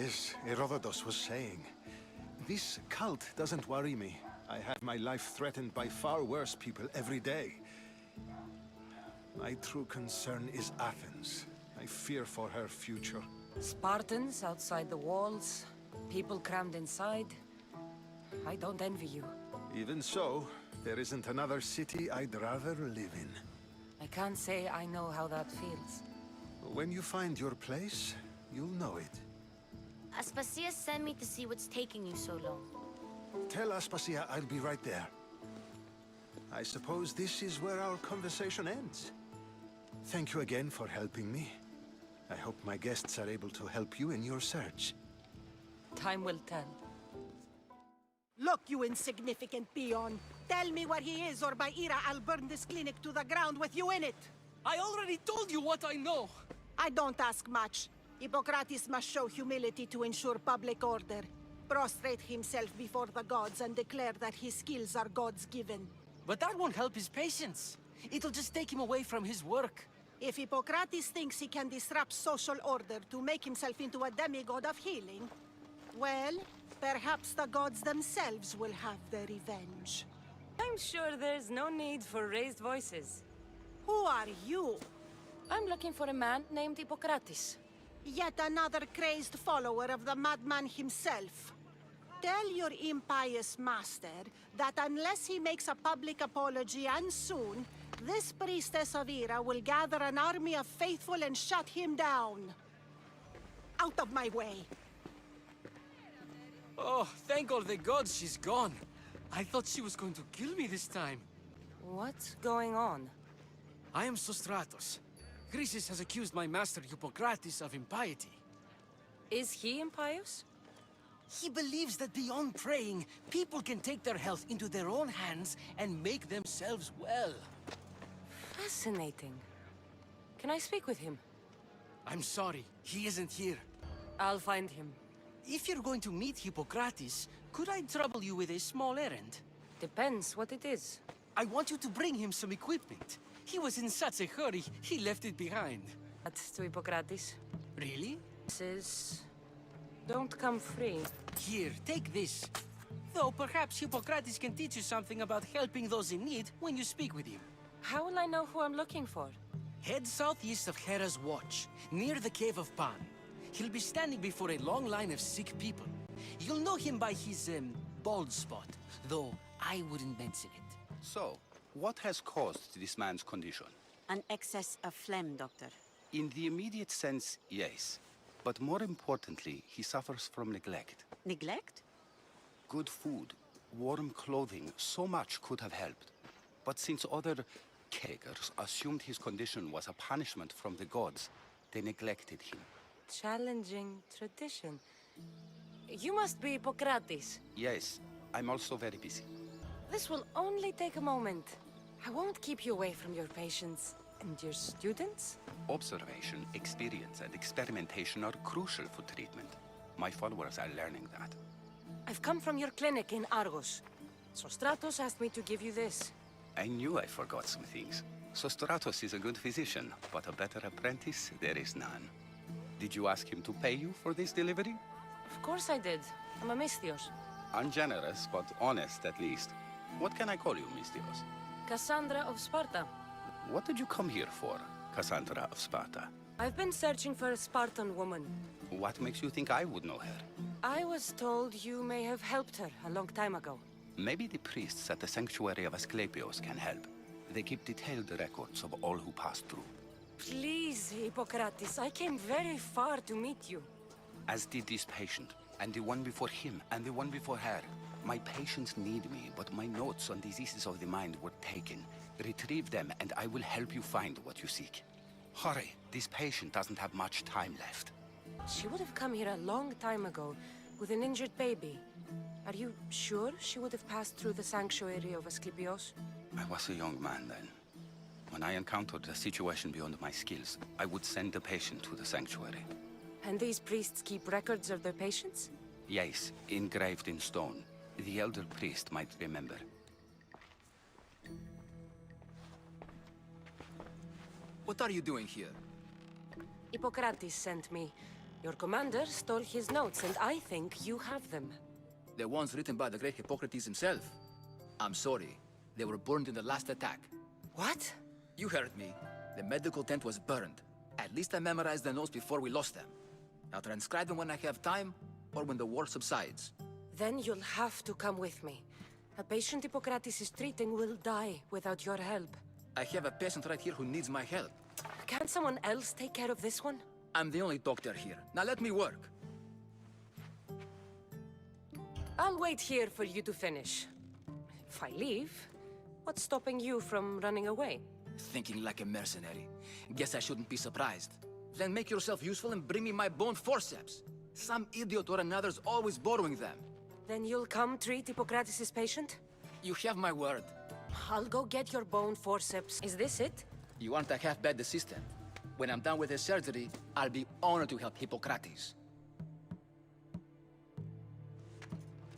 Herodotus was saying. This cult doesn't worry me. I have my life threatened by far worse people every day. My true concern is Athens. I fear for her future. Spartans outside the walls, people crammed inside. I don't envy you. Even so, there isn't another city I'd rather live in. I can't say I know how that feels. When you find your place, you'll know it. Aspasia sent me to see what's taking you so long. Tell Aspasia I'll be right there. I suppose this is where our conversation ends. Thank you again for helping me. I hope my guests are able to help you in your search. Time will tell. Look, you insignificant peon. Tell me where he is, or by Ira, I'll burn this clinic to the ground with you in it. I already told you what I know. I don't ask much. Hippocrates must show humility to ensure public order. Prostrate himself before the gods and declare that his skills are gods given. But that won't help his patients. It'll just take him away from his work. If Hippocrates thinks he can disrupt social order to make himself into a demigod of healing, well, perhaps the gods themselves will have their revenge. I'm sure there's no need for raised voices. Who are you? I'm looking for a man named Hippocrates. Yet another crazed follower of the madman himself. Tell your impious master that unless he makes a public apology and soon, this priestess of Ira will gather an army of faithful and shut him down. Out of my way. Oh, thank all the gods she's gone. I thought she was going to kill me this time. What's going on? I am Sostratos. Chrysis has accused my master Hippocrates of impiety. Is he impious? He believes that beyond praying, people can take their health into their own hands and make themselves well. Fascinating. Can I speak with him? I'm sorry, he isn't here. I'll find him. If you're going to meet Hippocrates, could I trouble you with a small errand? Depends what it is. I want you to bring him some equipment. He was in such a hurry, he left it behind. That's to Hippocrates. Really? This is... Don't come free. Here, take this. Though perhaps Hippocrates can teach you something about helping those in need when you speak with him. How will I know who I'm looking for? Head southeast of Hera's Watch, near the Cave of Pan. He'll be standing before a long line of sick people. You'll know him by his, bald spot, though I wouldn't mention it. So, what has caused this man's condition? An excess of phlegm, Doctor. In the immediate sense, yes. But more importantly, he suffers from neglect. Neglect? Good food, warm clothing, so much could have helped. But since other Kegers assumed his condition was a punishment from the gods, they neglected him. Challenging tradition. You must be Hippocrates. Yes, I'm also very busy. This will only take a moment. I won't keep you away from your patients. And your students? Observation, experience, and experimentation are crucial for treatment. My followers are learning that. I've come from your clinic in Argos. Sostratos asked me to give you this. I knew I forgot some things. Sostratos is a good physician, but a better apprentice there is none. Did you ask him to pay you for this delivery? Of course I did. I'm a Misthios. Ungenerous, but honest at least. What can I call you, Misthios? Cassandra of Sparta. What did you come here for, Cassandra of Sparta? I've been searching for a Spartan woman. What makes you think I would know her? I was told you may have helped her a long time ago. Maybe the priests at the sanctuary of Asclepios can help. They keep detailed records of all who passed through. Please, Hippocrates, I came very far to meet you. As did this patient, and the one before him, and the one before her. My patients need me, but my notes on diseases of the mind were taken. Retrieve them, and I will help you find what you seek. Hurry, this patient doesn't have much time left. She would have come here a long time ago, with an injured baby. Are you sure she would have passed through the sanctuary of Asclepios? I was a young man then. When I encountered a situation beyond my skills, I would send the patient to the sanctuary. And these priests keep records of their patients? Yes, engraved in stone. The elder priest might remember. What are you doing here? Hippocrates sent me. Your commander stole his notes, and I think you have them. The ones written by the great Hippocrates himself. I'm sorry. They were burned in the last attack. What? You heard me. The medical tent was burned. At least I memorized the notes before we lost them. I'll transcribe them when I have time, or when the war subsides. Then you'll have to come with me. A patient Hippocrates is treating will die without your help. I have a patient right here who needs my help. Can't someone else take care of this one? I'm the only doctor here. Now let me work. I'll wait here for you to finish. If I leave, what's stopping you from running away? Thinking like a mercenary. Guess I shouldn't be surprised. Then make yourself useful and bring me my bone forceps. Some idiot or another's always borrowing them. Then you'll come treat Hippocrates' patient? You have my word. I'll go get your bone forceps. Is this it? You aren't a half-bad assistant. When I'm done with the surgery, I'll be honored to help Hippocrates.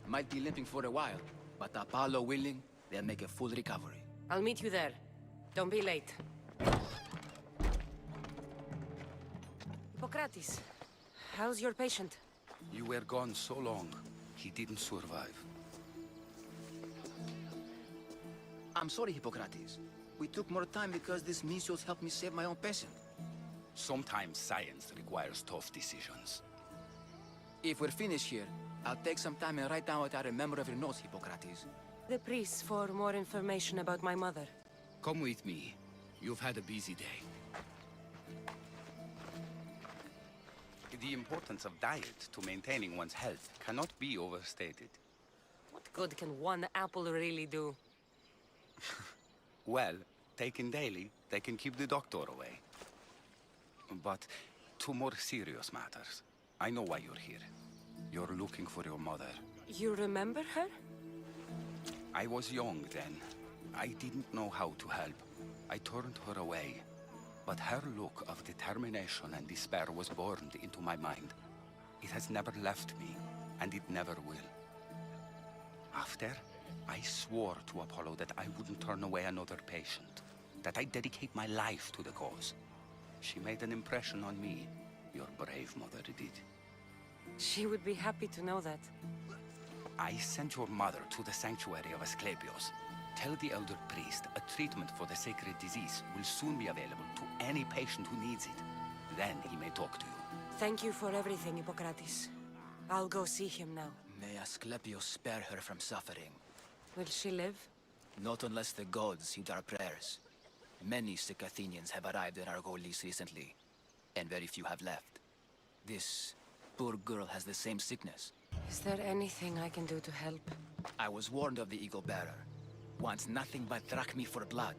Might be limping for a while, but Apollo willing, they'll make a full recovery. I'll meet you there. Don't be late. Hippocrates, how's your patient? You were gone so long, he didn't survive. I'm sorry, Hippocrates. We took more time because this Misios helped me save my own patient. Sometimes science requires tough decisions. If we're finished here, I'll take some time and write down what I remember of your notes, Hippocrates. The priest for more information about my mother. Come with me. You've had a busy day. The importance of diet to maintaining one's health cannot be overstated. What good can one apple really do? Well, taken daily, they can keep the doctor away. But to more serious matters, I know why you're here. You're looking for your mother. You remember her? I was young then. I didn't know how to help. I turned her away. But her look of determination and despair was burned into my mind. It has never left me, and it never will. After, I swore to Apollo that I wouldn't turn away another patient, that I'd dedicate my life to the cause. She made an impression on me. Your brave mother did. She would be happy to know that. I sent your mother to the sanctuary of Asclepios. Tell the elder priest a treatment for the sacred disease will soon be available to any patient who needs it. Then he may talk to you. Thank you for everything, Hippocrates. I'll go see him now. May Asclepios spare her from suffering. Will she live? Not unless the gods heed our prayers. Many sick Athenians have arrived in Argolis recently, and very few have left. This poor girl has the same sickness. Is there anything I can do to help? I was warned of the Eagle Bearer. Wants nothing but drachmi for blood,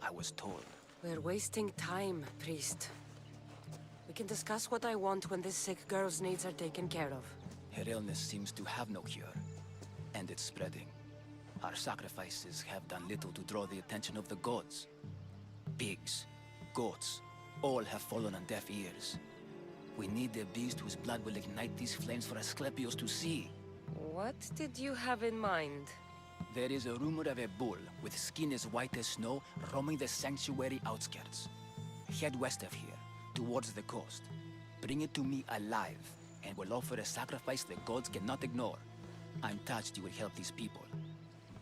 I was told. We're wasting time, priest. We can discuss what I want when this sick girl's needs are taken care of. Her illness seems to have no cure, and it's spreading. Our sacrifices have done little to draw the attention of the gods. Pigs, goats, all have fallen on deaf ears. We need the beast whose blood will ignite these flames for Asclepios to see. What did you have in mind? There is a rumor of a bull with skin as white as snow roaming the sanctuary outskirts. Head west of here, towards the coast. Bring it to me alive, and we'll offer a sacrifice the gods cannot ignore. I'm touched you will help these people,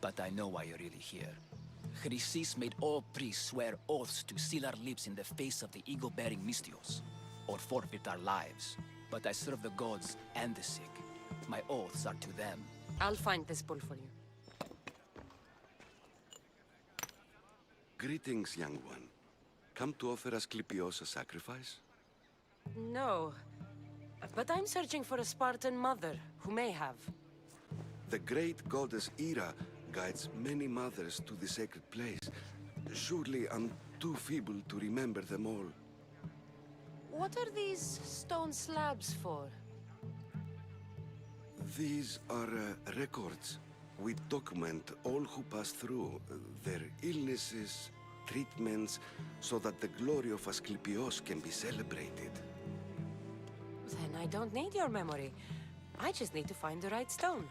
but I know why you're really here. Chrysis made all priests swear oaths to seal our lips in the face of the eagle-bearing Mystios, or forfeit our lives. But I serve the gods and the sick. My oaths are to them. I'll find this bull for you. Greetings, young one. Come to offer Asclepios a sacrifice? No. But I'm searching for a Spartan mother who may have. The great goddess Hera guides many mothers to the sacred place. Surely I'm too feeble to remember them all. What are these stone slabs for? These are records. We document all who pass through, their illnesses, treatments, so that the glory of Asclepios can be celebrated. Then I don't need your memory. I just need to find the right stone.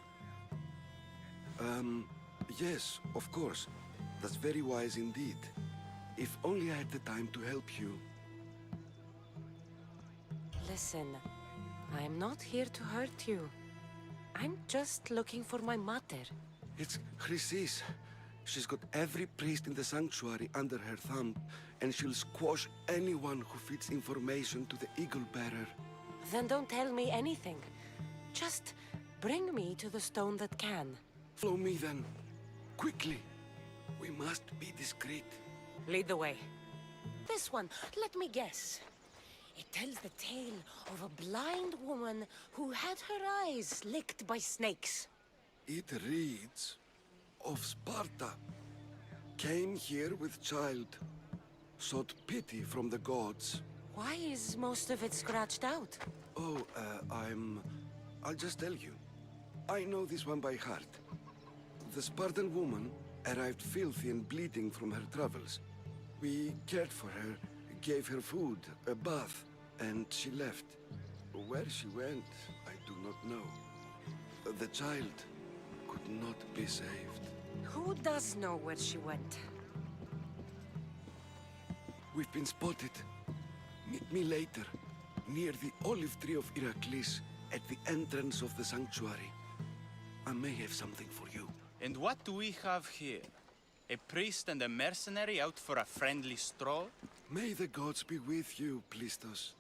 Yes, of course. That's very wise indeed. If only I had the time to help you. Listen, I'm not here to hurt you. I'm just looking for my mother. It's Chrysis. She's got every priest in the sanctuary under her thumb, and she'll squash anyone who feeds information to the Eagle Bearer. Then don't tell me anything. Just bring me to the stone that can. Follow me then. Quickly. We must be discreet. Lead the way. This one, let me guess. It tells the tale of a blind woman who had her eyes licked by snakes. It reads of Sparta. Came here with child. Sought pity from the gods. Why is most of it scratched out? Oh, I'll just tell you. I know this one by heart. The Spartan woman arrived filthy and bleeding from her travels. We cared for her, gave her food, a bath, and she left. Where she went, I do not know. The child could not be saved. Who does know where she went? We've been spotted. Meet me later, near the olive tree of Heracles, at the entrance of the sanctuary. I may have something for you. And what do we have here? A priest and a mercenary out for a friendly stroll? May the gods be with you, Plistos.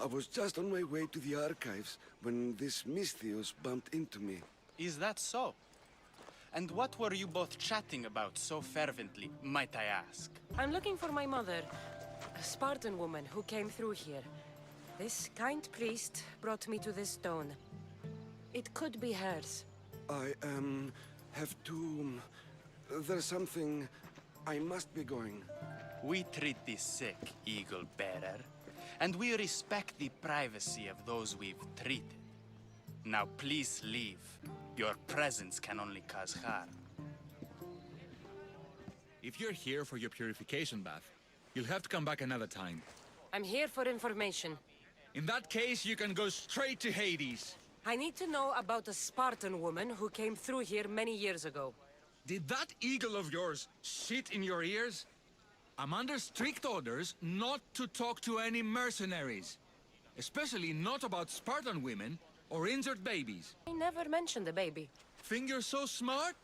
I was just on my way to the archives when this Misthios bumped into me. Is that so? And what were you both chatting about so fervently, might I ask? I'm looking for my mother, a Spartan woman who came through here. This kind priest brought me to this stone. It could be hers. I, have to... There's something... I must be going. We treat the sick, Eagle Bearer, and we respect the privacy of those we've treated. Now please leave. Your presence can only cause harm. If you're here for your purification bath, you'll have to come back another time. I'm here for information. In that case, you can go straight to Hades. I need to know about a Spartan woman who came through here many years ago. Did that eagle of yours shit in your ears? I'm under strict orders not to talk to any mercenaries. Especially not about Spartan women or injured babies. I never mentioned a baby. Think you're so smart?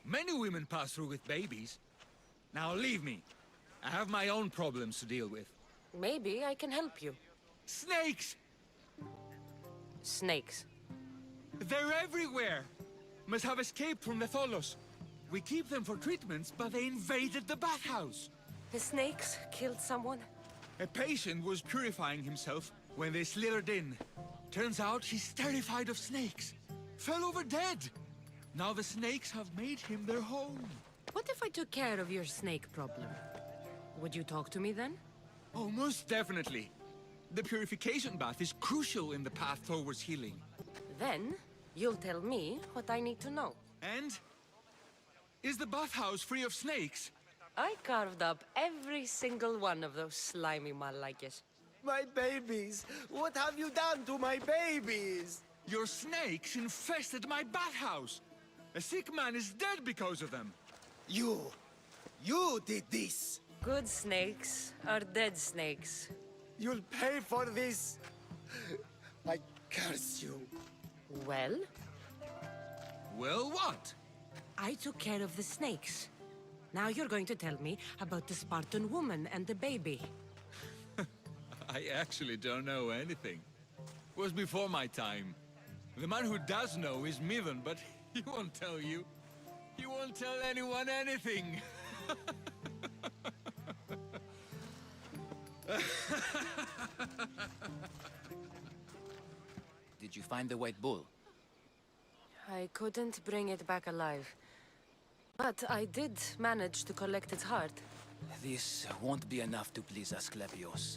Many women pass through with babies. Now leave me. I have my own problems to deal with. Maybe I can help you. Snakes! Snakes? They're everywhere! Must have escaped from the Tholos. We keep them for treatments, but they invaded the bathhouse. The snakes killed someone? A patient was purifying himself when they slithered in. Turns out he's terrified of snakes. Fell over dead. Now the snakes have made him their home. What if I took care of your snake problem? Would you talk to me then? Oh, most definitely. The purification bath is crucial in the path towards healing. Then, you'll tell me what I need to know. And? Is the bathhouse free of snakes? I carved up every single one of those slimy malakes. My babies! What have you done to my babies? Your snakes infested my bathhouse! A sick man is dead because of them! You did this! Good snakes are dead snakes. You'll pay for this! I curse you. Well? Well, what? I took care of the snakes. Now you're going to tell me about the Spartan woman and the baby. I actually don't know anything. It was before my time. The man who does know is Midon, but he won't tell you. He won't tell anyone anything. Did you find the white bull? I couldn't bring it back alive. But I did manage to collect its heart. This won't be enough to please Asclepios.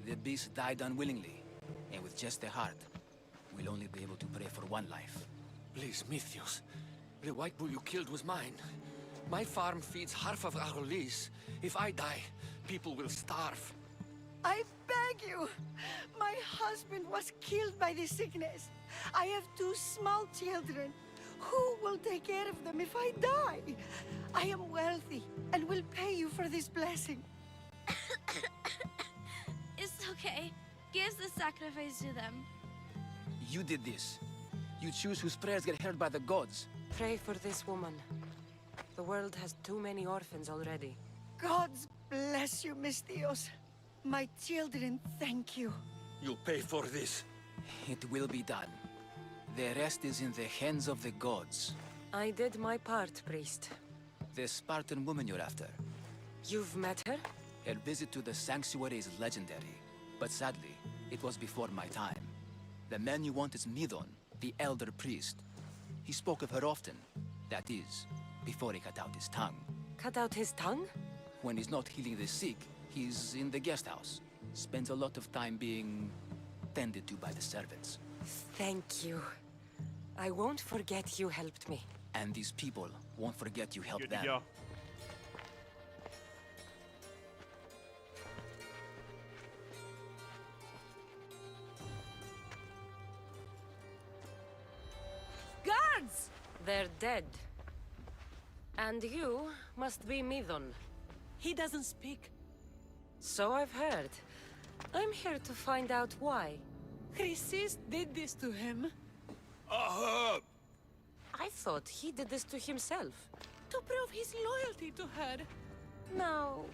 The beast died unwillingly, and with just the heart, we'll only be able to pray for one life. Please, Mythios. The white bull you killed was mine. My farm feeds half of Arolis. If I die, people will starve. I beg you! My husband was killed by this sickness. I have 2 small children. Who will take care of them if I die? I am wealthy and will pay you for this blessing. It's okay. Give the sacrifice to them. You did this. You choose whose prayers get heard by the gods. Pray for this woman. The world has too many orphans already. Gods bless you, Misthios. My children thank you. You'll pay for this. It will be done. The rest is in the hands of the gods. I did my part, priest. The Spartan woman you're after. You've met her? Her visit to the sanctuary is legendary, but sadly, it was before my time. The man you want is Midon, the elder priest. He spoke of her often. That is, before he cut out his tongue. Cut out his tongue? When he's not healing the sick, he's in the guest house. Spends a lot of time being tended to by the servants. Thank you. I won't forget you helped me. And these people won't forget you helped Good to them. go. Guards! They're dead. And you must be Midon. He doesn't speak. So I've heard. I'm here to find out why. Chrysis did this to him. I thought he did this to himself. To prove his loyalty to her. Now,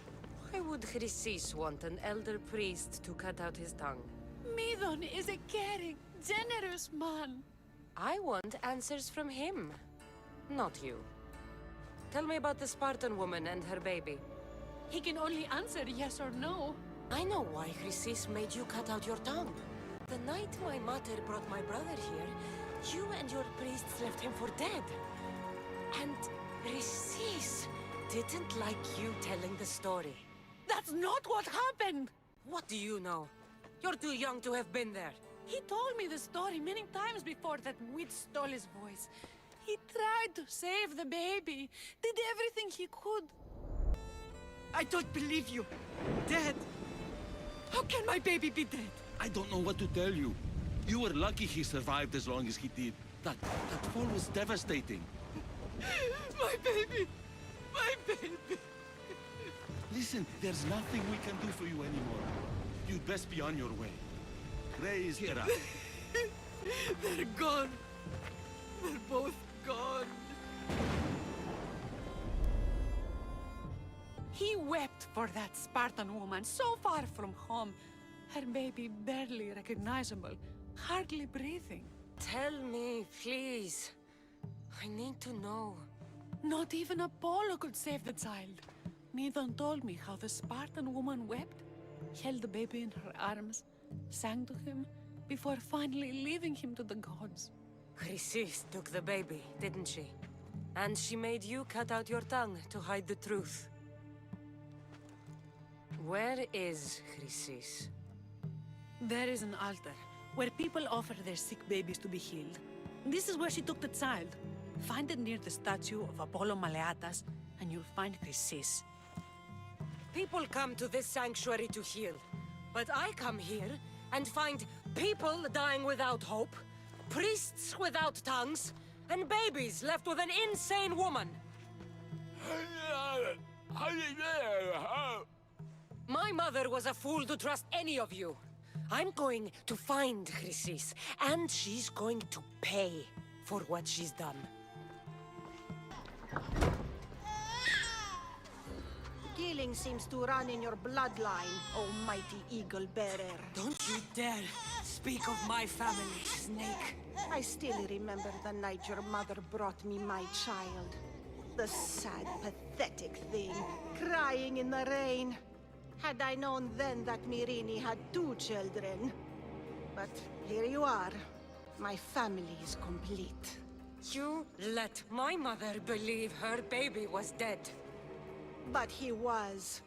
Why would Chrysis want an elder priest to cut out his tongue? Midon is a caring, generous man. I want answers from him, not you. Tell me about the Spartan woman and her baby. He can only answer yes or no. I know why Chrysis made you cut out your tongue. The night my mother brought my brother here, you and your priests left him for dead. And Chrysis didn't like you telling the story. That's not what happened! What do you know? You're too young to have been there. He told me the story many times before that witch stole his voice. He tried to save the baby, did everything he could. I don't believe you. Dead? How can my baby be dead? I don't know what to tell you. You were lucky he survived as long as he did. That fall was devastating. My baby! My baby! Listen, there's nothing we can do for you anymore. You'd best be on your way. Raise here up. They're gone. They're both gone. He wept for that Spartan woman so far from home. Her baby barely recognizable, hardly breathing. Tell me, please. I need to know. Not even Apollo could save the child. Midon told me how the Spartan woman wept, held the baby in her arms, sang to him, before finally leaving him to the gods. Chrysis took the baby, didn't she? And she made you cut out your tongue to hide the truth. Where is Chrysis? There is an altar, where people offer their sick babies to be healed. This is where she took the child. Find it near the statue of Apollo Maleatas, and you'll find Chrysis. People come to this sanctuary to heal. But I come here and find people dying without hope, priests without tongues, and babies left with an insane woman. My mother was a fool to trust any of you. I'm going to find Chrysis, and she's going to pay for what she's done. Killing seems to run in your bloodline, oh mighty eagle bearer. Don't you dare speak of my family, Snake. I still remember the night your mother brought me my child. The sad, pathetic thing, crying in the rain. Had I known then that Myrrine had 2 children. But here you are. My family is complete. You let my mother believe her baby was dead. But he was.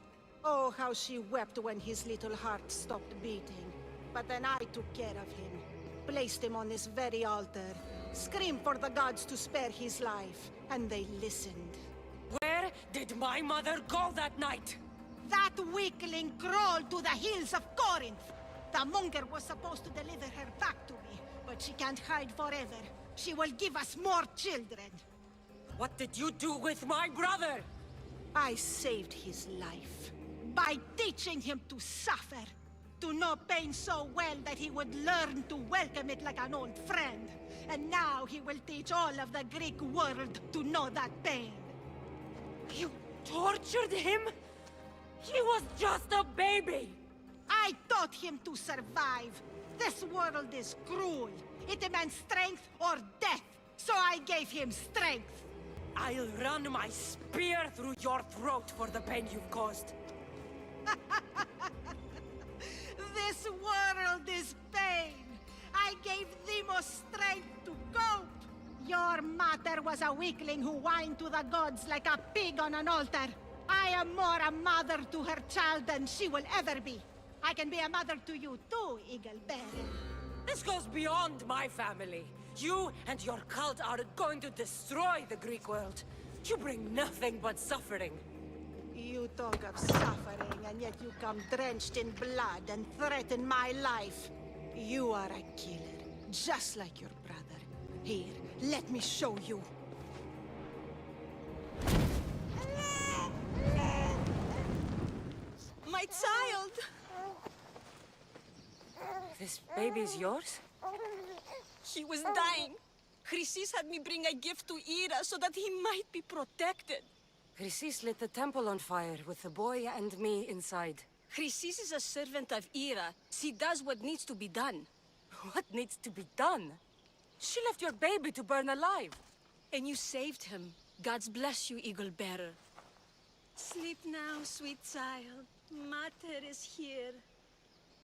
Oh, how she wept when his little heart stopped beating. But then I took care of him. Placed him on this very altar. Screamed for the gods to spare his life. And they listened. Where did my mother go that night? That weakling crawled to the hills of Corinth. The monger was supposed to deliver her back to me. But she can't hide forever. She will give us more children. What did you do with my brother? I saved his life by teaching him to suffer, to know pain so well that he would learn to welcome it like an old friend. And now he will teach all of the Greek world to know that pain. You tortured him? He was just a baby! I taught him to survive. This world is cruel. It demands strength or death, so I gave him strength. I'll run my spear through your throat for the pain you've caused. This world is pain. I gave Demos strength to cope. Your mother was a weakling who whined to the gods like a pig on an altar. I am more a mother to her child than she will ever be. I can be a mother to you too, Eagle Bearer. This goes beyond my family. You and your cult are going to destroy the Greek world. You bring nothing but suffering. You talk of suffering, and yet you come drenched in blood and threaten my life. You are a killer, just like your brother. Here, let me show you. My child! This baby's yours? He was dying. Chrysis had me bring a gift to Ira so that he might be protected. Chrysis lit the temple on fire with the boy and me inside. Chrysis is a servant of Ira. She does what needs to be done. What needs to be done? She left your baby to burn alive. And you saved him. God's bless you, Eagle Bearer. Sleep now, sweet child. Mater is here.